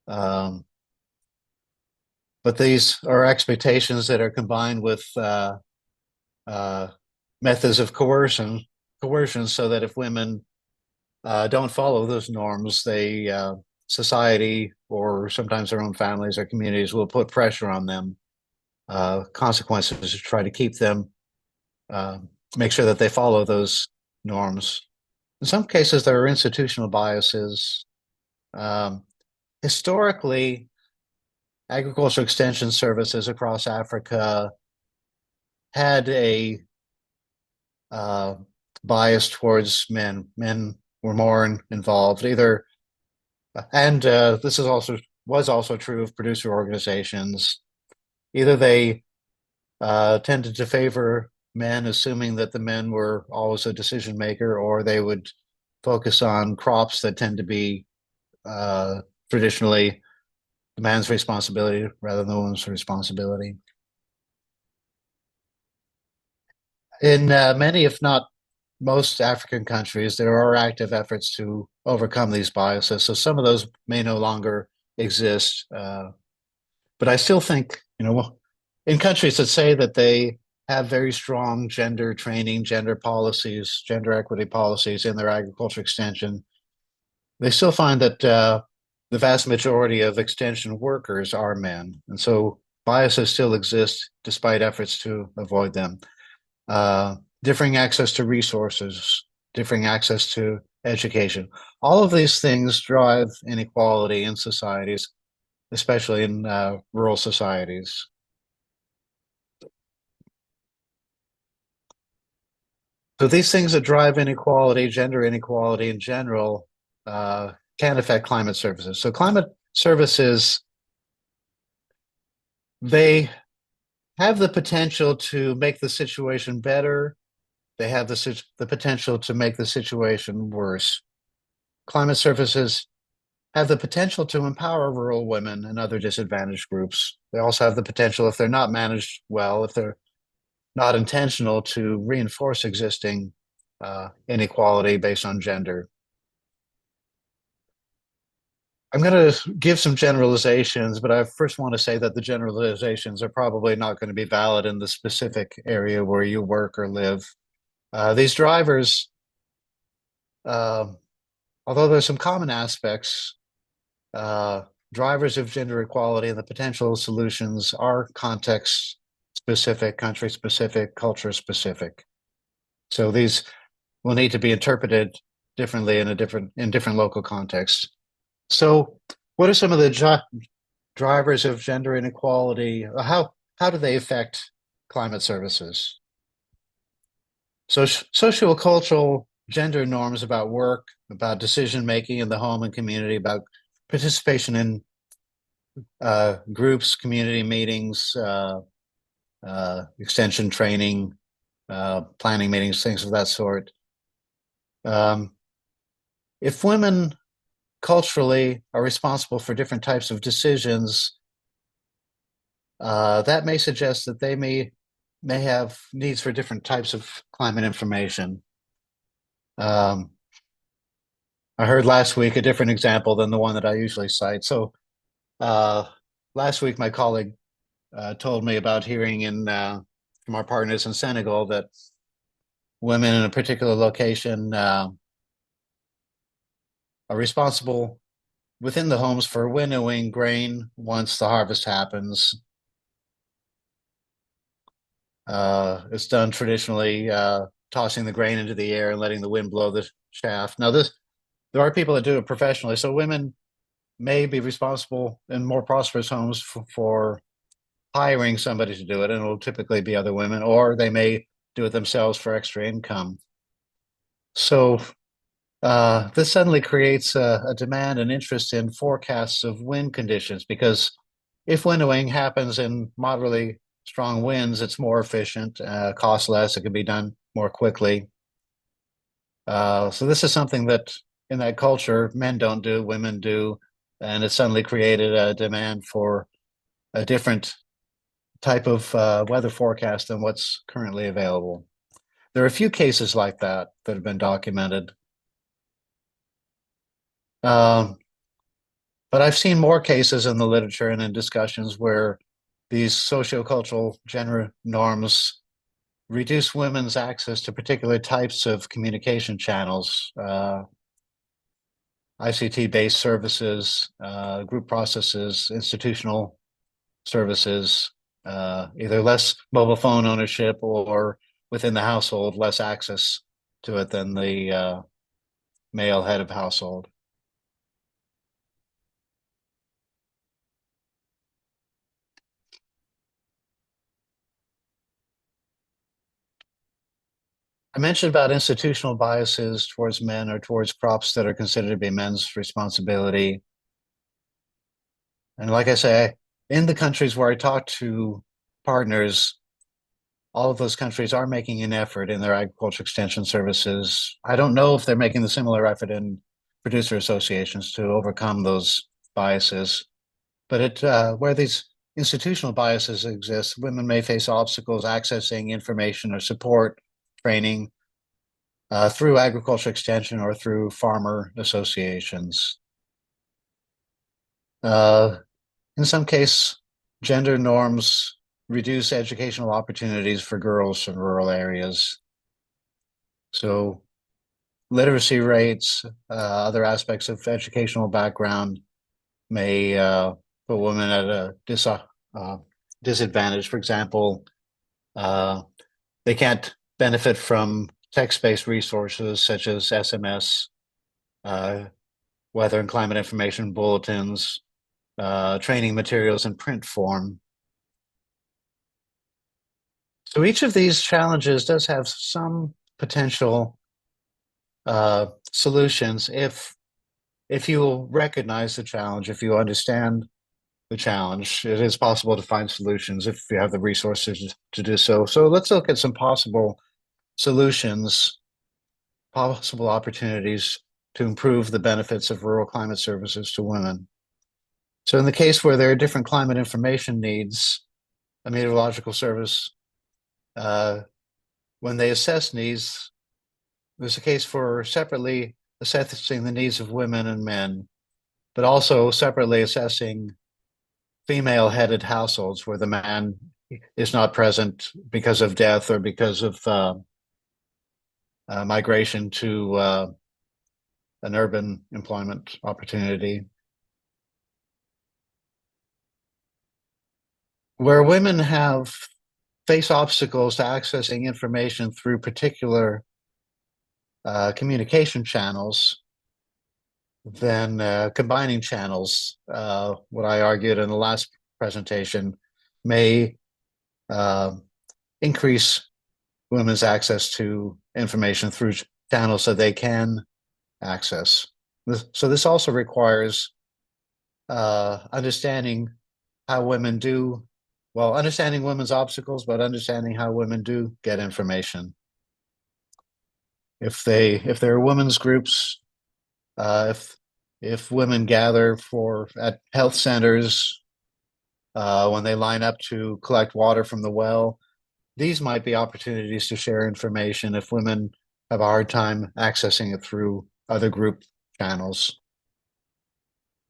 But these are expectations that are combined with methods of coercion, so that if women don't follow those norms, society or sometimes their own families or communities will put pressure on them, consequences to try to keep them, uh, make sure that they follow those norms. In some cases, there are institutional biases. Um, Historically, agricultural extension services across Africa had a uh, bias towards men. Men were more involved, either, and this is also was also true of producer organizations. Either they tended to favor men, assuming that the men were always a decision maker, or they would focus on crops that tend to be traditionally the man's responsibility rather than the woman's responsibility. In many, if not most African countries, there are active efforts to overcome these biases. So some of those may no longer exist. But I still think, in countries that say that they have very strong gender training, gender policies, gender equity policies in their agriculture extension, they still find that the vast majority of extension workers are men. And so biases still exist despite efforts to avoid them. Differing access to resources, differing access to education. All of these things drive inequality in societies, especially in rural societies. So these things that drive inequality, gender inequality in general, can affect climate services. So climate services, they have the potential to make the situation better. They have the potential to make the situation worse. Climate services have the potential to empower rural women and other disadvantaged groups. They also have the potential, if they're not managed well, if they're not intentional, to reinforce existing inequality based on gender. I'm going to give some generalizations, but I first want to say that the generalizations are probably not going to be valid in the specific area where you work or live. These drivers, uh, although there's some common aspects, drivers of gender equality and the potential solutions are context specific, country specific, culture specific. So these will need to be interpreted differently in different local contexts. So, what are some of the drivers of gender inequality? How do they affect climate services? So, sociocultural gender norms about work, about decision making in the home and community, about participation in groups, community meetings, extension training, planning meetings, things of that sort. If women culturally are responsible for different types of decisions, that may suggest that they may have needs for different types of climate information. I heard last week a different example than the one that I usually cite. So last week, my colleague told me about hearing from our partners in Senegal that women in a particular location are responsible within the homes for winnowing grain once the harvest happens. It's done traditionally, tossing the grain into the air and letting the wind blow the shaft. Now, there are people that do it professionally. So women may be responsible in more prosperous homes for hiring somebody to do it, and it'll typically be other women, or they may do it themselves for extra income. So this suddenly creates a demand and interest in forecasts of wind conditions, because if winnowing happens in moderately strong winds, it's more efficient, costs less, it can be done more quickly. So this is something that in that culture, men don't do, women do, and it suddenly created a demand for a different type of weather forecast than what's currently available. There are a few cases like that have been documented. But I've seen more cases in the literature and in discussions where these sociocultural gender norms reduce women's access to particular types of communication channels, ICT-based services, group processes, institutional services, either less mobile phone ownership or within the household, less access to it than the male head of household. I mentioned about institutional biases towards men or towards crops that are considered to be men's responsibility. And like I say, in the countries where I talk to partners, all of those countries are making an effort in their agriculture extension services. I don't know if they're making the similar effort in producer associations to overcome those biases, but where these institutional biases exist, women may face obstacles accessing information or support training through agriculture extension or through farmer associations. In some case, gender norms reduce educational opportunities for girls in rural areas. So literacy rates, other aspects of educational background may put women at a disadvantage. For example, they can't benefit from text-based resources such as SMS, weather and climate information bulletins, training materials in print form. So each of these challenges does have some potential solutions if you recognize the challenge, if you understand the challenge. It is possible to find solutions if you have the resources to do so. So let's look at some possible solutions, possible opportunities to improve the benefits of rural climate services to women. So in the case where there are different climate information needs, a meteorological service, when they assess needs, there's a case for separately assessing the needs of women and men, but also separately assessing female-headed households where the man is not present because of death or because of migration to an urban employment opportunity. Where women face obstacles to accessing information through particular communication channels, then combining channels, what I argued in the last presentation, may increase women's access to information through channels that they can access. So this also requires understanding how women do, well, understanding women's obstacles, but understanding how women do get information. If there are women's groups, if women gather at health centers, when they line up to collect water from the well, these might be opportunities to share information if women have a hard time accessing it through other group channels.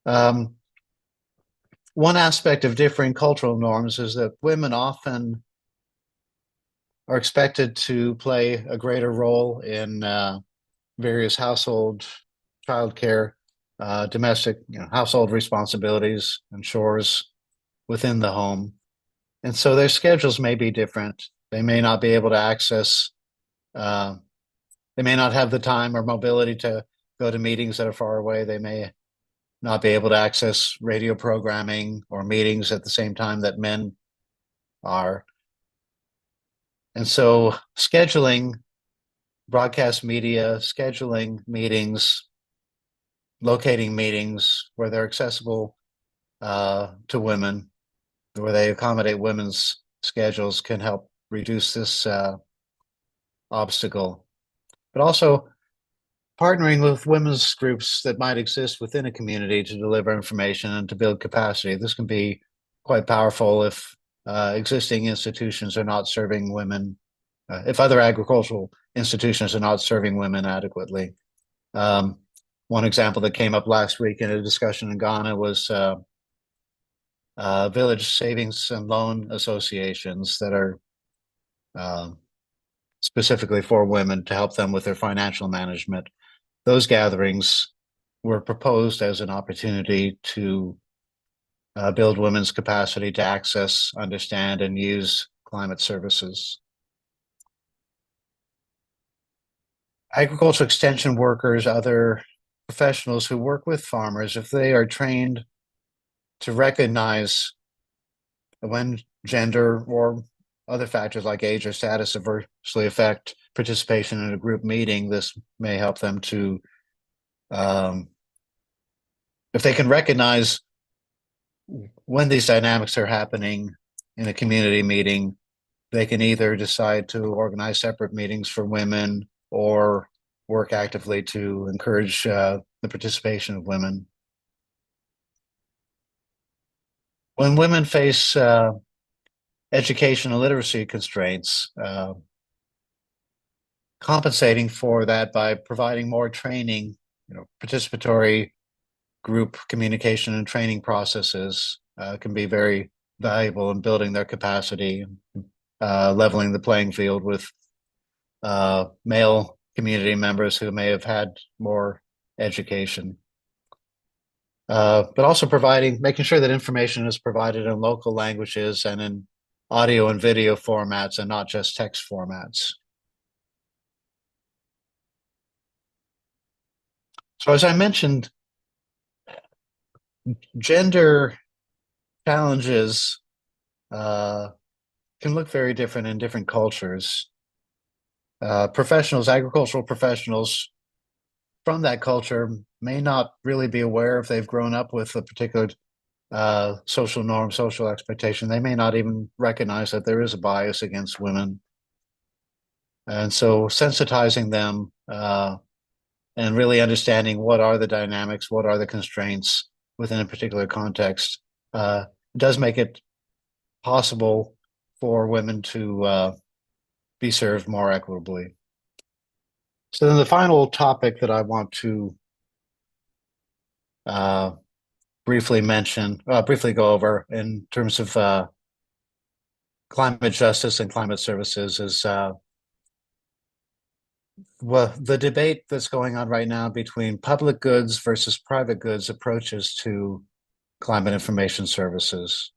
One aspect of differing cultural norms is that women often are expected to play a greater role in various household, childcare, domestic, household responsibilities and chores within the home. And so their schedules may be different. They may not be able to access, they may not have the time or mobility to go to meetings that are far away. They may not be able to access radio programming or meetings at the same time that men are. And so scheduling broadcast media, scheduling meetings, locating meetings where they're accessible to women, where they accommodate women's schedules, can help reduce this obstacle. But also partnering with women's groups that might exist within a community to deliver information and to build capacity. This can be quite powerful if existing institutions are not serving women, if other agricultural institutions are not serving women adequately. One example that came up last week in a discussion in Ghana was village savings and loan associations that are specifically for women to help them with their financial management. Those gatherings were proposed as an opportunity to build women's capacity to access, understand, and use climate services. Agricultural extension workers, other professionals who work with farmers, if they are trained to recognize when gender or other factors like age or status adversely affect participation in a group meeting, this may help them to, if they can recognize when these dynamics are happening in a community meeting, they can either decide to organize separate meetings for women or work actively to encourage the participation of women. When women face education and literacy constraints, compensating for that by providing more training, participatory group communication and training processes can be very valuable in building their capacity, leveling the playing field with male community members who may have had more education. But also making sure that information is provided in local languages and in audio and video formats and not just text formats. So as I mentioned, gender challenges can look very different in different cultures. Agricultural professionals from that culture may not really be aware if they've grown up with a particular social norm, social expectation. They may not even recognize that there is a bias against women. And so sensitizing them and really understanding what are the dynamics, what are the constraints within a particular context does make it possible for women to be served more equitably. So then the final topic that I want to briefly go over in terms of climate justice and climate services is the debate that's going on right now between public goods versus private goods approaches to climate information services.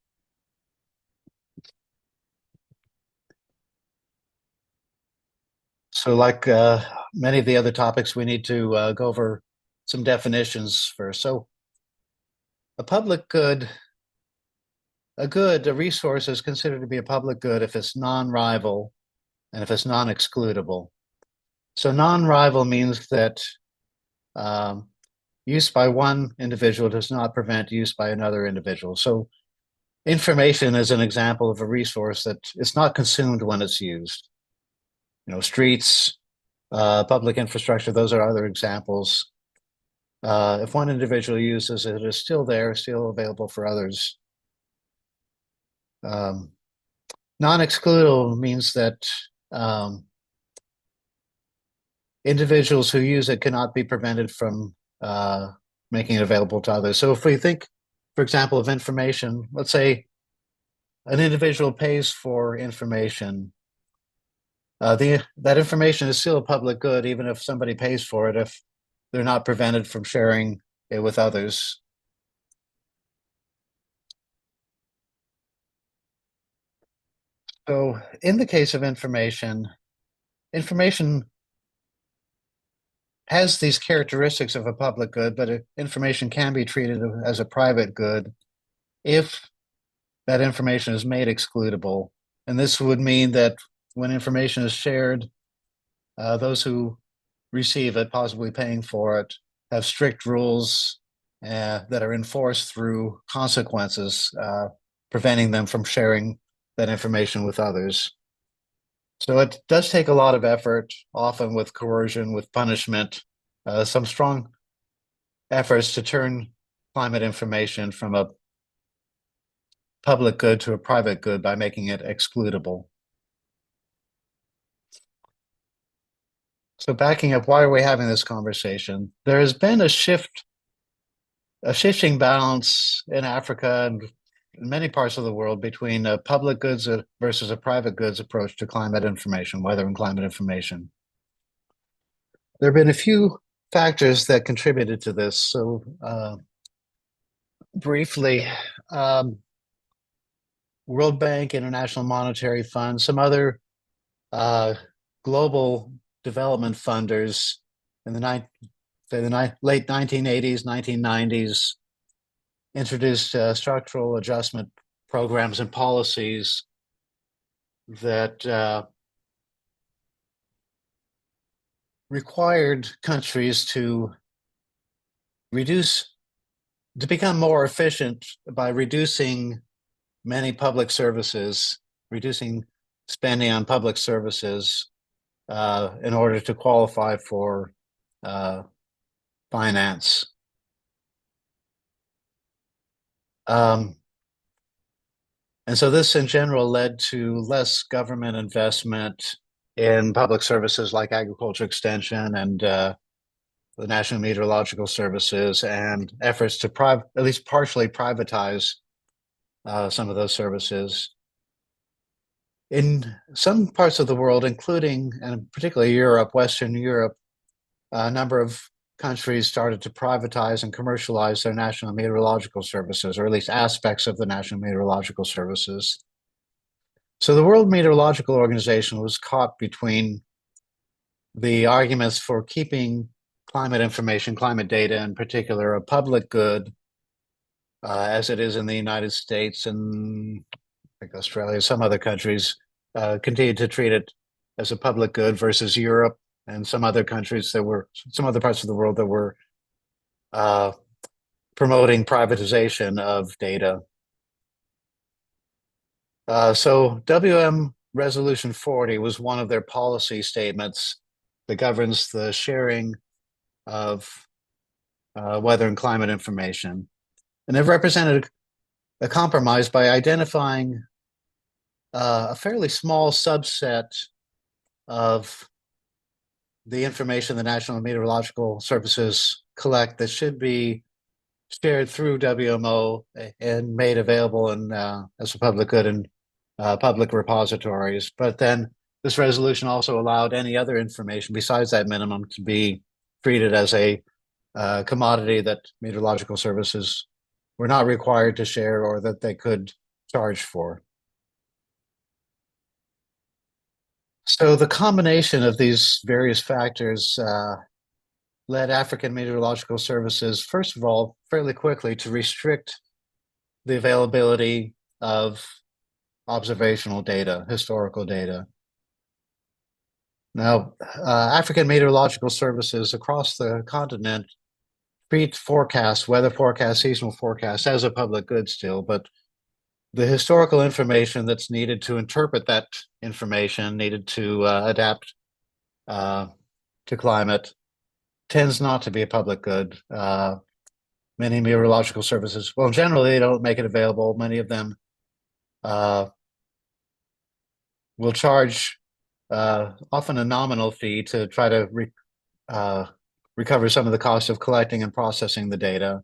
So like many of the other topics, we need to go over some definitions first. So a public good, a resource is considered to be a public good if it's non-rival and if it's non-excludable. So non-rival means that use by one individual does not prevent use by another individual. So information is an example of a resource that it's not consumed when it's used. Streets, public infrastructure, those are other examples. If one individual uses it, it's still there, still available for others. Non-excludable means that individuals who use it cannot be prevented from making it available to others. So if we think, for example, of information, let's say an individual pays for information. That information is still a public good, even if somebody pays for it, if they're not prevented from sharing it with others. So in the case of information has these characteristics of a public good, but information can be treated as a private good if that information is made excludable. And this would mean that when information is shared, those who receive it, possibly paying for it, have strict rules that are enforced through consequences, preventing them from sharing that information with others. So it does take a lot of effort, often with coercion, with punishment, some strong efforts to turn climate information from a public good to a private good by making it excludable. So backing up, why are we having this conversation? There has been a shifting balance in Africa and in many parts of the world between a public goods versus a private goods approach to climate information, weather and climate information. There have been a few factors that contributed to this. So briefly, World Bank, International Monetary Fund, some other global development funders in the late 1980s, 1990s introduced structural adjustment programs and policies that required countries to become more efficient by reducing many public services, reducing spending on public services in order to qualify for finance. And so this in general led to less government investment in public services like agriculture extension and the National Meteorological Services, and efforts to at least partially privatize some of those services. In some parts of the world, including and particularly Europe, Western Europe, a number of countries started to privatize and commercialize their national meteorological services, or at least aspects of the national meteorological services. So the World Meteorological Organization was caught between the arguments for keeping climate information, climate data in particular, a public good, as it is in the United States and I think Australia, some other countries continue to treat it as a public good, versus Europe and some other countries some other parts of the world that were promoting privatization of data. So WM Resolution 40 was one of their policy statements that governs the sharing of weather and climate information. And it represented a compromise by identifying a fairly small subset of the information the National Meteorological Services collect that should be shared through WMO and made available as a public good in public repositories. But then this resolution also allowed any other information besides that minimum to be treated as a commodity that meteorological services were not required to share or that they could charge for. So the combination of these various factors led African Meteorological Services, first of all, fairly quickly to restrict the availability of observational data, historical data. Now, African Meteorological Services across the continent treat forecasts, weather forecasts, seasonal forecasts as a public good still, but the historical information that's needed to interpret that information, needed to adapt to climate, tends not to be a public good. Many meteorological services, well, generally they don't make it available. Many of them will charge often a nominal fee to try to recover some of the cost of collecting and processing the data.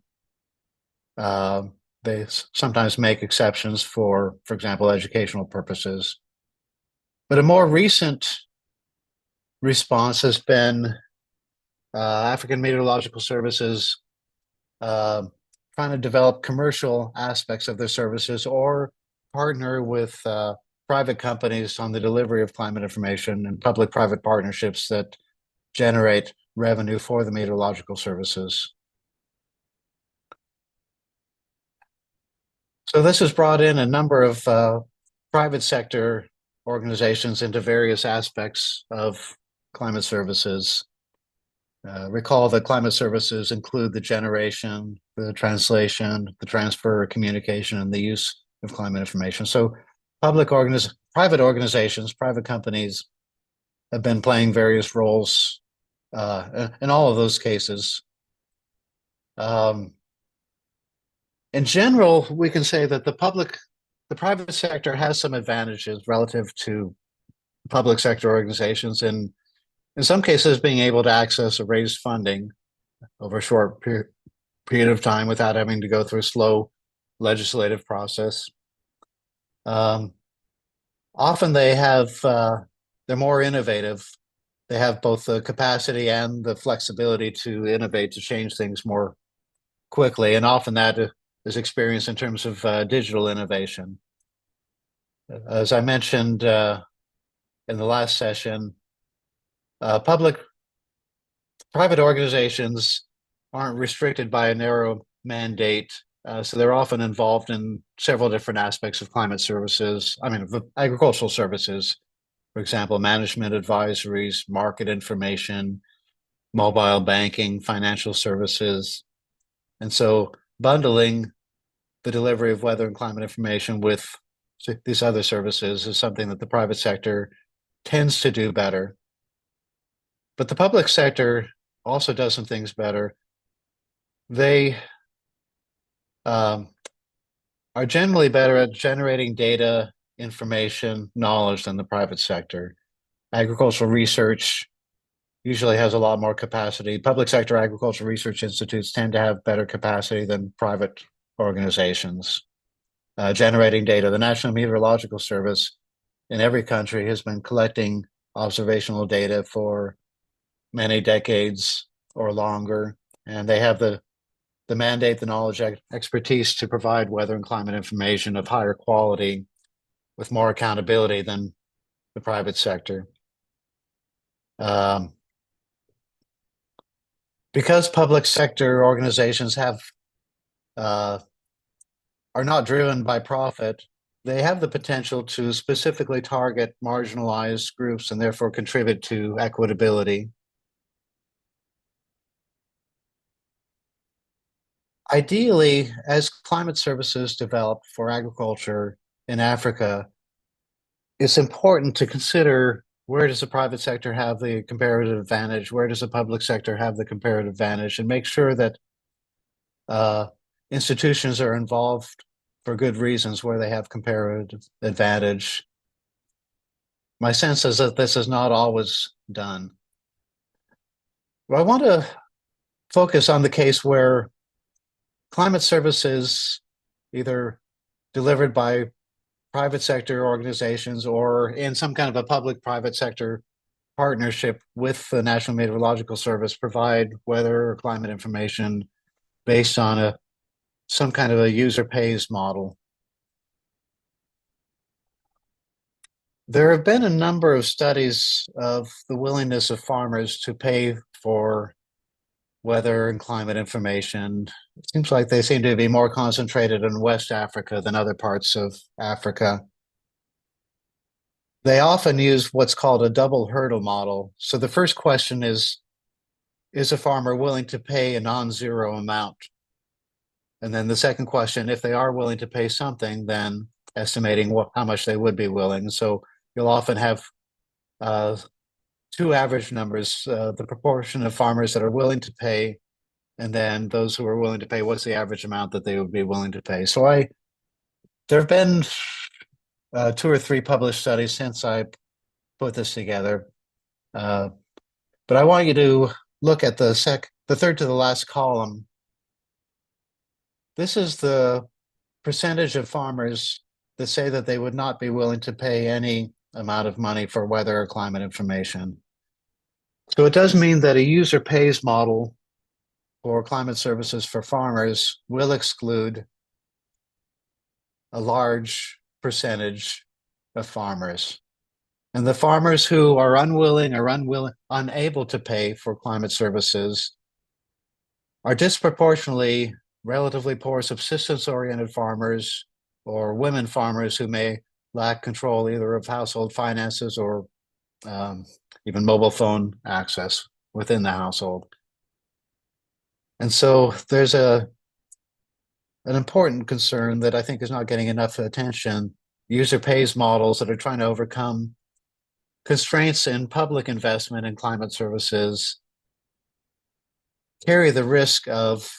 They sometimes make exceptions for example, educational purposes. But a more recent response has been African Meteorological Services trying to develop commercial aspects of their services or partner with private companies on the delivery of climate information and public-private partnerships that generate revenue for the meteorological services. So this has brought in a number of private sector organizations into various aspects of climate services. Recall that climate services include the generation, the translation, the transfer, communication, and the use of climate information. So private organizations, private companies have been playing various roles in all of those cases. In general, we can say that the private sector has some advantages relative to public sector organizations, and in some cases being able to access or raise funding over a short period of time without having to go through a slow legislative process. Often they're more innovative. They have both the capacity and the flexibility to innovate, to change things more quickly. And often that is experienced in terms of digital innovation. As I mentioned in the last session, private organizations aren't restricted by a narrow mandate. So they're often involved in several different aspects of climate services. I mean, of agricultural services, for example, management advisories, market information, mobile banking, financial services. And so bundling the delivery of weather and climate information with these other services is something that the private sector tends to do better. But the public sector also does some things better. They are generally better at generating data, information, knowledge than the private sector. Agricultural research usually has a lot more capacity. Public sector agricultural research institutes tend to have better capacity than private organizations. Generating data. The National Meteorological Service in every country has been collecting observational data for many decades or longer, and they have the mandate, the knowledge, expertise to provide weather and climate information of higher quality with more accountability than the private sector. Because public sector organizations are not driven by profit, they have the potential to specifically target marginalized groups and therefore contribute to equitability. Ideally, as climate services develop for agriculture in Africa, it's important to consider, where does the private sector have the comparative advantage? Where does the public sector have the comparative advantage? And make sure that institutions are involved for good reasons where they have comparative advantage. My sense is that this is not always done. But I want to focus on the case where climate services, either delivered by private sector organizations or in some kind of a public-private sector partnership with the National Meteorological Service, provide weather or climate information based on some kind of a user pays model. There have been a number of studies of the willingness of farmers to pay for weather and climate information. It seems like they seem to be more concentrated in West Africa than other parts of Africa. They often use what's called a double hurdle model. So the first question is a farmer willing to pay a non-zero amount? And then the second question, if they are willing to pay something, then estimating how much they would be willing. So you'll often have two average numbers, the proportion of farmers that are willing to pay, and then those who are willing to pay, what's the average amount that they would be willing to pay. So there have been 2 or 3 published studies since I put this together. But I want you to look at the third to the last column. This is the percentage of farmers that say that they would not be willing to pay any amount of money for weather or climate information. So it does mean that a user pays model for climate services for farmers will exclude a large percentage of farmers. And the farmers who are unable to pay for climate services are disproportionately relatively poor subsistence-oriented farmers or women farmers who may lack control either of household finances or even mobile phone access within the household. And so there's an important concern that I think is not getting enough attention. User pays models that are trying to overcome constraints in public investment in climate services carry the risk of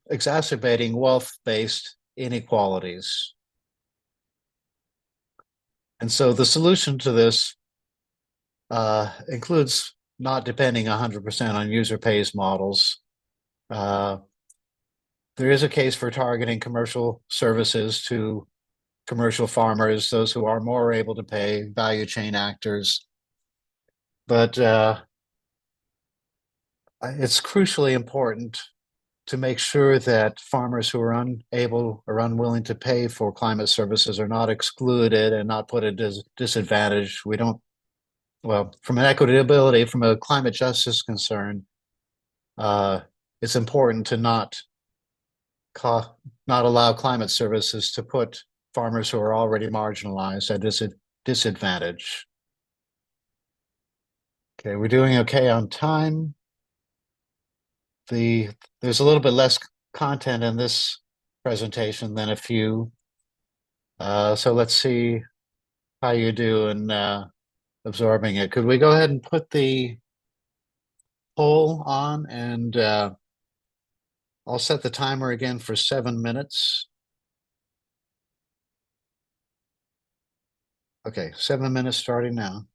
exacerbating wealth-based inequalities. And so the solution to this includes not depending 100% on user pays models. The there is a case for targeting commercial services to commercial farmers, those who are more able to pay, value chain actors. But it's crucially important to make sure that farmers who are unable or unwilling to pay for climate services are not excluded and not put at disadvantage. We don't, well, from an equitability, from a climate justice concern, it's important to not allow climate services to put farmers who are already marginalized at disadvantage. Okay, we're doing okay on time. There's a little bit less content in this presentation than a few. So let's see how you do in absorbing it. Could we go ahead and put the poll on, and I'll set the timer again for 7 minutes. Okay, 7 minutes starting now.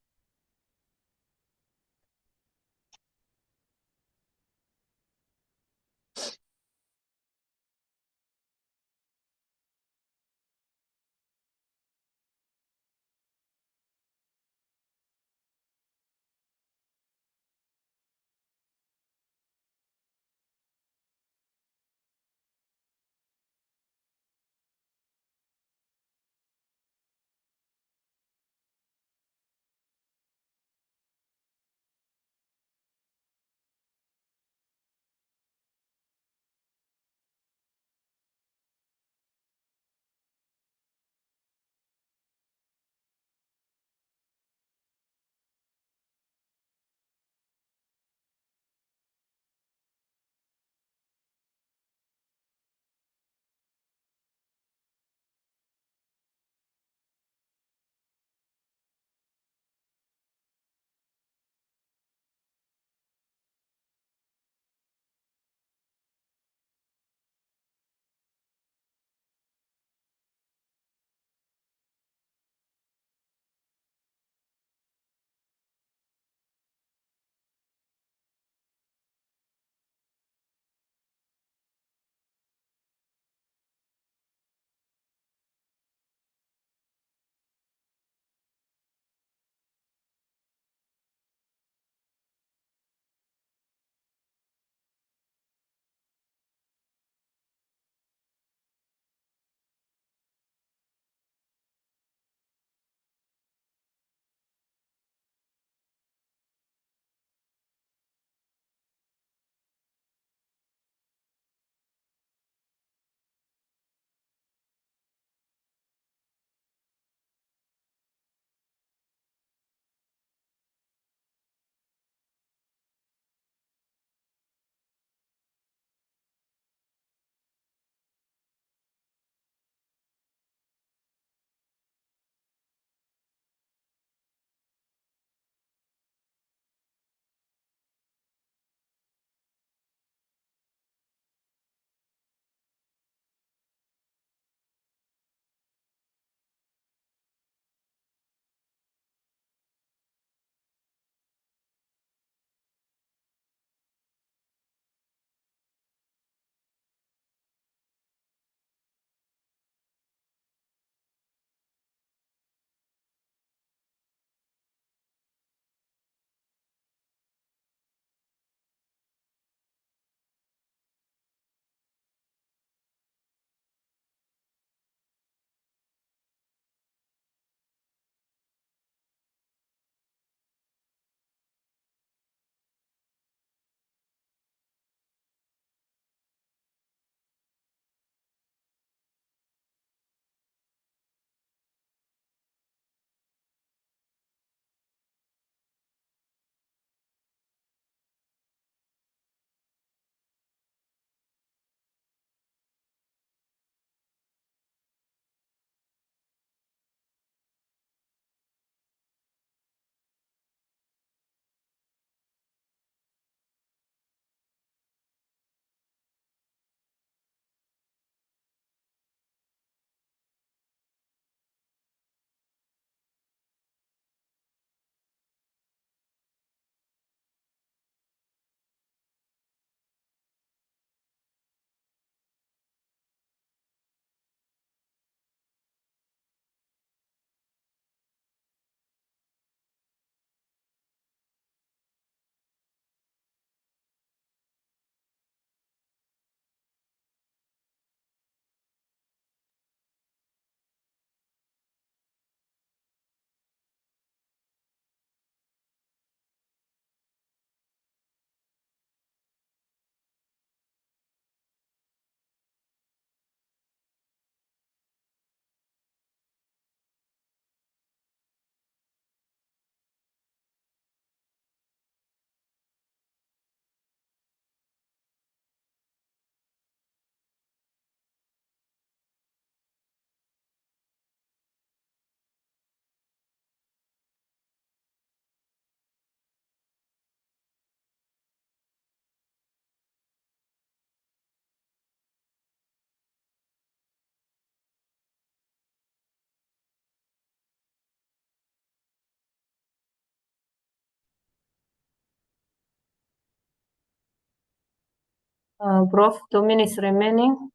Prof, 2 minutes remaining.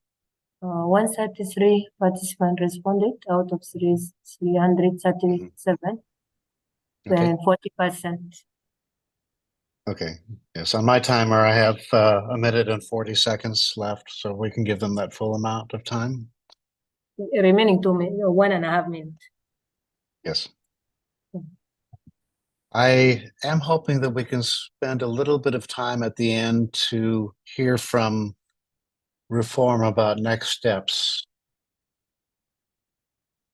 133 participants responded out of 337, Okay. 40%. Okay. Yes, on my timer, I have a minute and 40 seconds left, so we can give them that full amount of time. Remaining 2 minutes, 1.5 minutes. Yes. I am hoping that we can spend a little bit of time at the end to hear from Reform about next steps,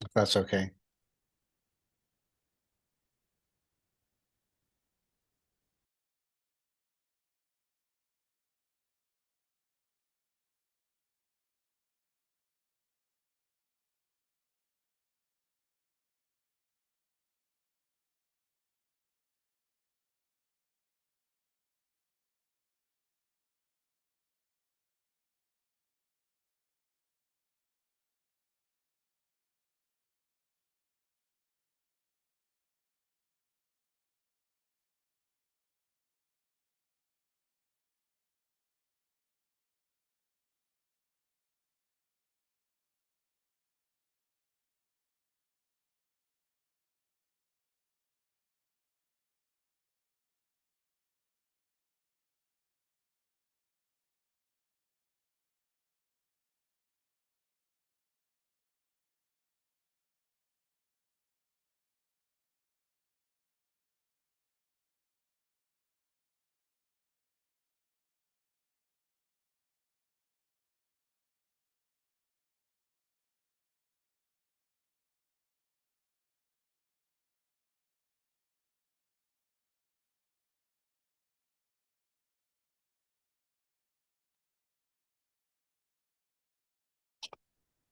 if that's okay.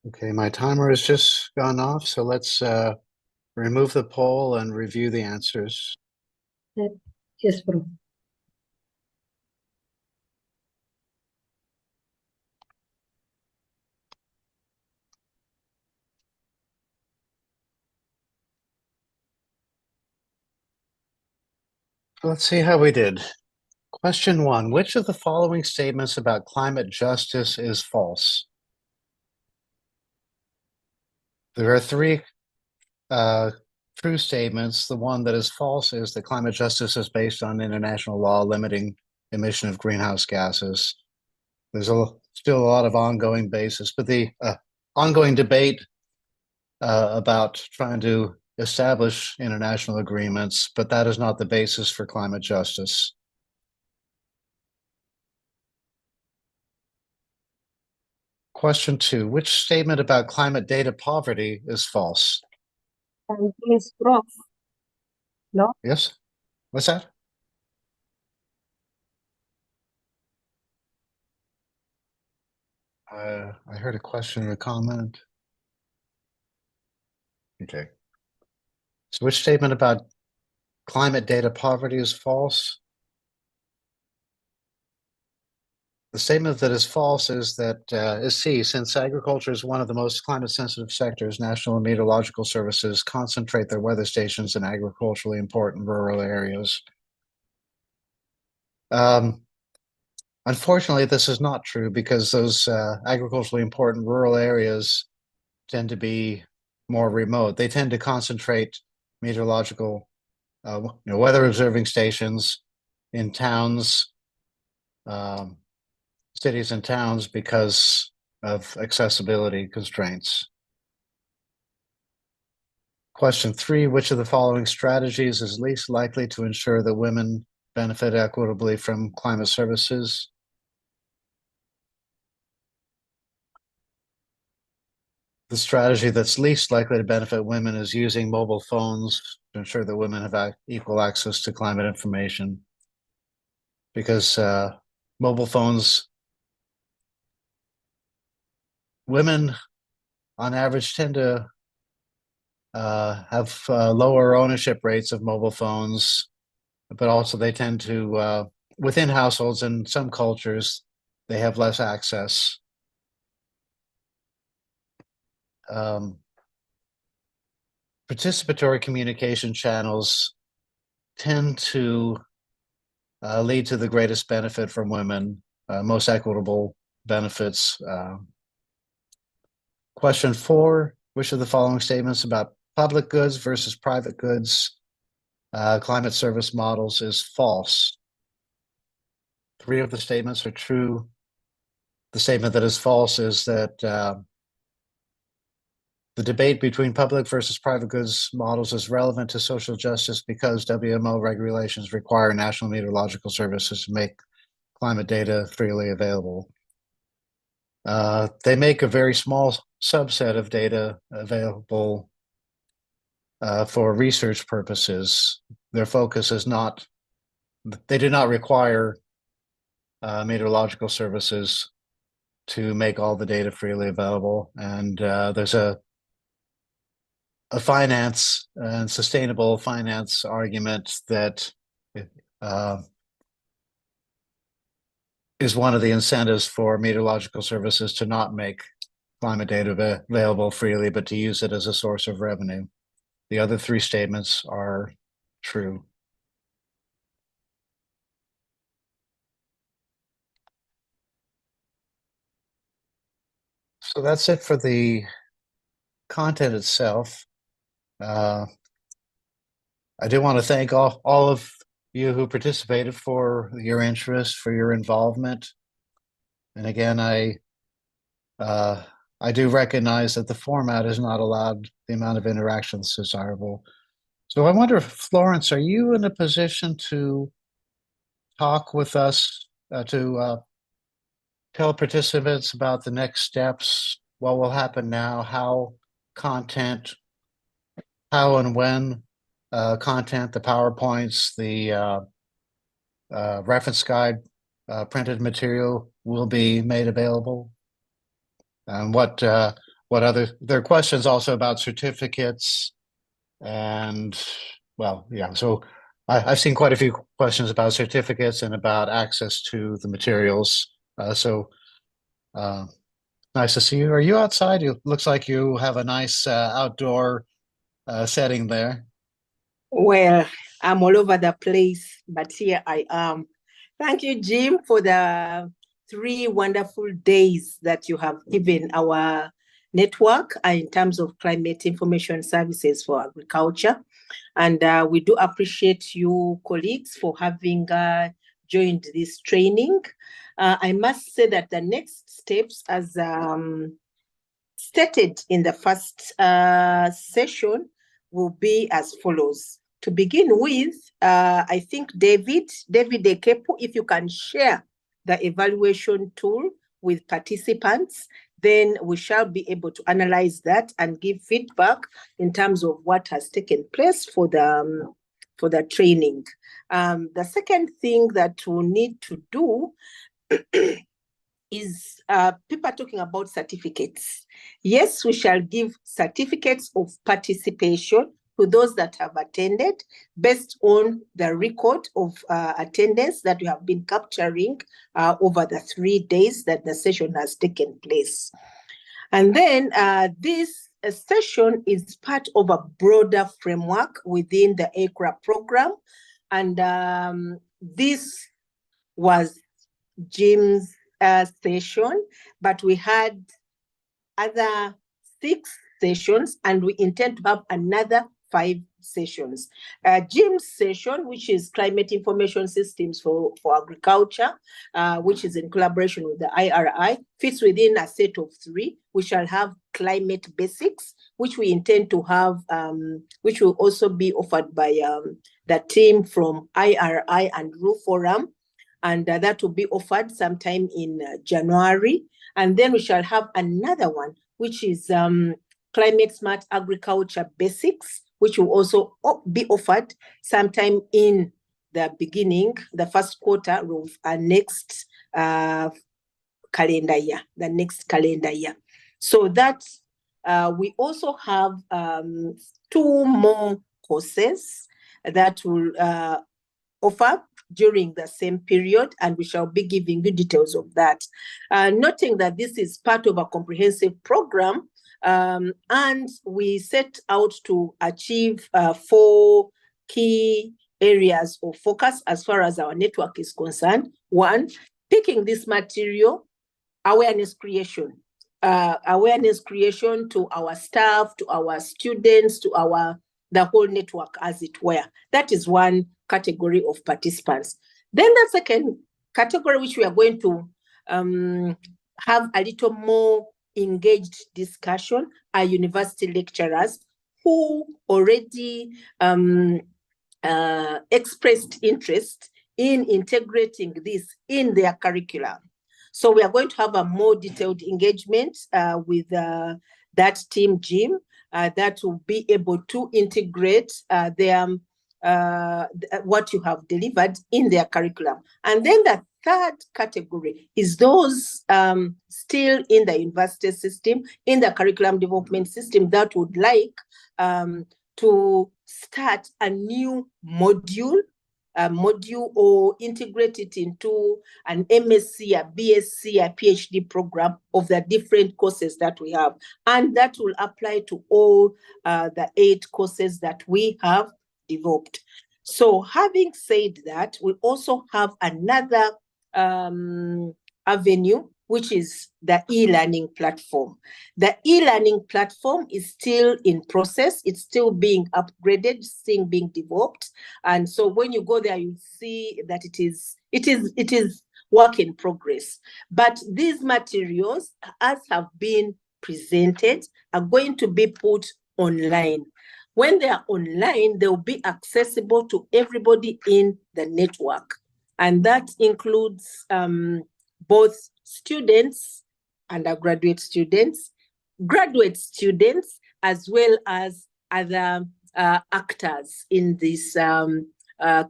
Okay, my timer has just gone off, so let's remove the poll and review the answers. Yes, Prof. Let's see how we did. Question 1, which of the following statements about climate justice is false? There are three true statements. The one that is false is that climate justice is based on international law limiting emission of greenhouse gases. There's still a lot of ongoing basis, but the ongoing debate about trying to establish international agreements, but that is not the basis for climate justice. Question 2, which statement about climate data poverty is false? Please, Prof. No? Yes? What's that? I heard a question or a comment. Okay. So which statement about climate data poverty is false? The statement that is false is that is C, since agriculture is one of the most climate sensitive sectors, National Meteorological Services concentrate their weather stations in agriculturally important rural areas. Unfortunately, this is not true because those agriculturally important rural areas tend to be more remote. They tend to concentrate meteorological, weather observing stations in towns, cities and towns because of accessibility constraints. Question 3, which of the following strategies is least likely to ensure that women benefit equitably from climate services? The strategy that's least likely to benefit women is using mobile phones to ensure that women have equal access to climate information. Because mobile phones, women on average tend to have lower ownership rates of mobile phones, but also they tend to, within households in some cultures, they have less access. Participatory communication channels tend to lead to the greatest benefit from women. most equitable benefits. Question 4, which of the following statements about public goods versus private goods climate service models is false? 3 of the statements are true. The statement that is false is that the debate between public versus private goods models is relevant to social justice because WMO regulations require National Meteorological Services to make climate data freely available. They make a very small subset of data available for research purposes. Their focus is not, they do not require meteorological services to make all the data freely available. And there's a finance and sustainable finance argument that is one of the incentives for meteorological services to not make climate data available freely, but to use it as a source of revenue. The other 3 statements are true. So that's it for the content itself. I do want to thank all of you who participated for your interest, for your involvement. And again, I do recognize that the format has not allowed the amount of interaction that's desirable. So I wonder, Florence, are you in a position to talk with us, to tell participants about the next steps, what will happen now, how and when content, the PowerPoints, the reference guide, printed material will be made available? And what other, there are questions also about certificates and, well, yeah, so I've seen quite a few questions about certificates and about access to the materials. So nice to see you. Are you outside? It looks like you have a nice outdoor setting there. Well, I'm all over the place, but here I am. Thank you, Jim, for the 3 wonderful days that you have given our network in terms of climate information services for agriculture. And we do appreciate you, colleagues, for having joined this training. I must say that the next steps, as stated in the first session, will be as follows. To begin with, I think David Ekepu, if you can share the evaluation tool with participants, then we shall be able to analyze that and give feedback in terms of what has taken place for the training. The second thing that we'll need to do is people are talking about certificates. Yes, we shall give certificates of participation to those that have attended based on the record of attendance that we have been capturing over the 3 days that the session has taken place. And then this session is part of a broader framework within the ACRA program. And this was Jim's session, but we had other 6 sessions, and we intend to have another 5 sessions. Jim's session, which is Climate Information Systems for Agriculture, which is in collaboration with the IRI, fits within a set of 3. We shall have Climate Basics, which we intend to have, which will also be offered by the team from IRI and RU Forum, and that will be offered sometime in January. And then we shall have another one, which is Climate Smart Agriculture Basics, which will also be offered sometime in the beginning, the first quarter of our next calendar year, the next calendar year. So that we also have 2 more courses that will offer during the same period, and we shall be giving you details of that. Noting that this is part of a comprehensive program, and we set out to achieve 4 key areas of focus as far as our network is concerned. 1, picking this material, awareness creation to our staff, to our students, to the whole network, as it were. That is one category of participants. Then the second category, which we are going to have a little more engaged discussion, are university lecturers who already expressed interest in integrating this in their curriculum. So we are going to have a more detailed engagement with that team, Jim, that will be able to integrate what you have delivered in their curriculum. And then the third category is those still in the university system, in the curriculum development system, that would like to start a new module or integrate it into an MSc, a BSc, a PhD program of the different courses that we have. And that will apply to all the 8 courses that we have developed. So having said that, we also have another avenue, which is the e-learning platform. The e-learning platform is still in process. It's still being upgraded, still being developed. And so when you go there, you see that it is work in progress. But these materials, as have been presented, are going to be put online. When they are online, they will be accessible to everybody in the network. And that includes both students, undergraduate students, graduate students, as well as other actors in this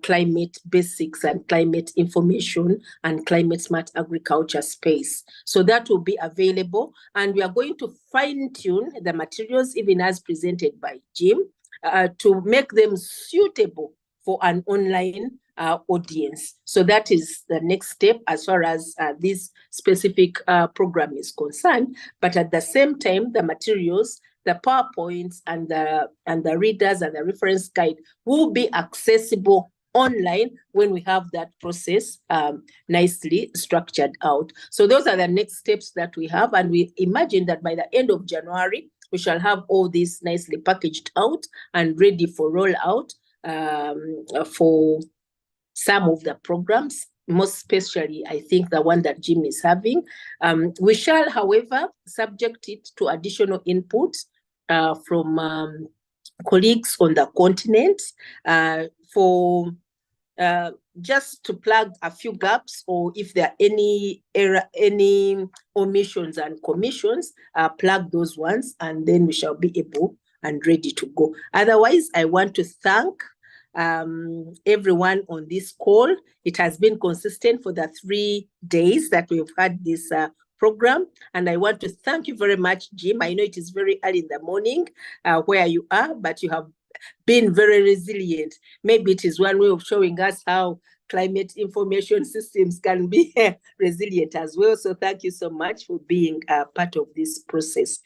climate basics and climate information and climate smart agriculture space. So that will be available, and we are going to fine-tune the materials, even as presented by Jim, to make them suitable for an online audience. So that is the next step as far as this specific program is concerned. But at the same time, the materials, the PowerPoints and the readers and the reference guide will be accessible online when we have that process nicely structured out. So those are the next steps that we have, and we imagine that by the end of January, we shall have all this nicely packaged out and ready for rollout for some of the programs, most especially, I think, the one that Jim is having. We shall, however, subject it to additional input from colleagues on the continent for just to plug a few gaps, or if there are any omissions and commissions, plug those ones, and then we shall be able and ready to go. Otherwise, I want to thank everyone on this call. It has been consistent for the 3 days that we've had this program, and I want to thank you very much, Jim. I know it is very early in the morning where you are, but you have been very resilient. Maybe it is one way of showing us how climate information systems can be resilient as well. So thank you so much for being part of this process.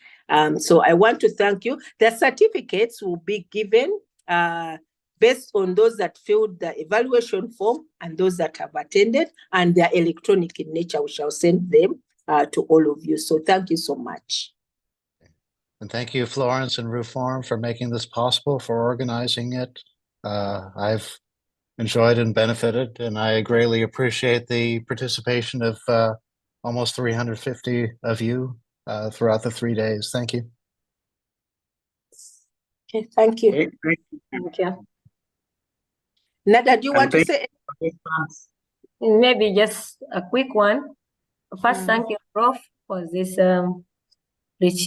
So I want to thank you. The certificates will be given based on those that filled the evaluation form and those that have attended, and they are electronic in nature. We shall send them to all of you. So thank you so much. And thank you, Florence and Reform, for making this possible, for organizing it. I've enjoyed and benefited, and I greatly appreciate the participation of almost 350 of you throughout the 3 days. Thank you. Okay, thank you. Okay, great. Thank you. Nada, do you want to say? Maybe just a quick one. First, thank you, Prof, for this rich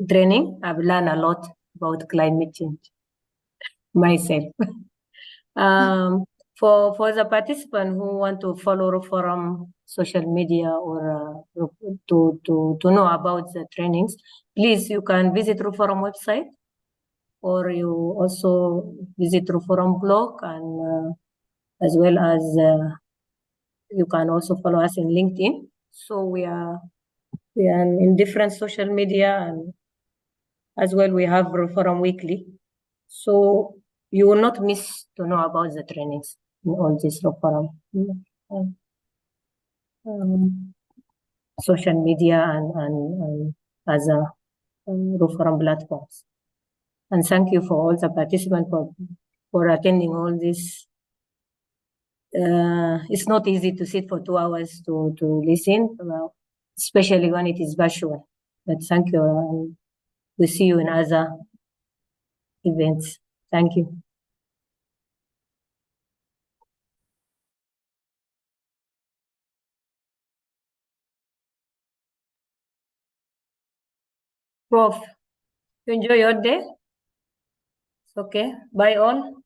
training. I've learned a lot about climate change myself. For the participant who want to follow Reforum social media or to know about the trainings, please, you can visit Reforum website, or you also visit Reforum blog, and as well as you can also follow us in LinkedIn. So we are in different social media, and as well we have Reforum Weekly. So you will not miss to know about the trainings in all this Reforum. social media and other forum platforms. And thank you for all the participants for attending all this. It's not easy to sit for 2 hours to listen, especially when it is virtual. But thank you. And we'll see you in other events. Thank you. Prof, you enjoy your day? It's okay. Bye all.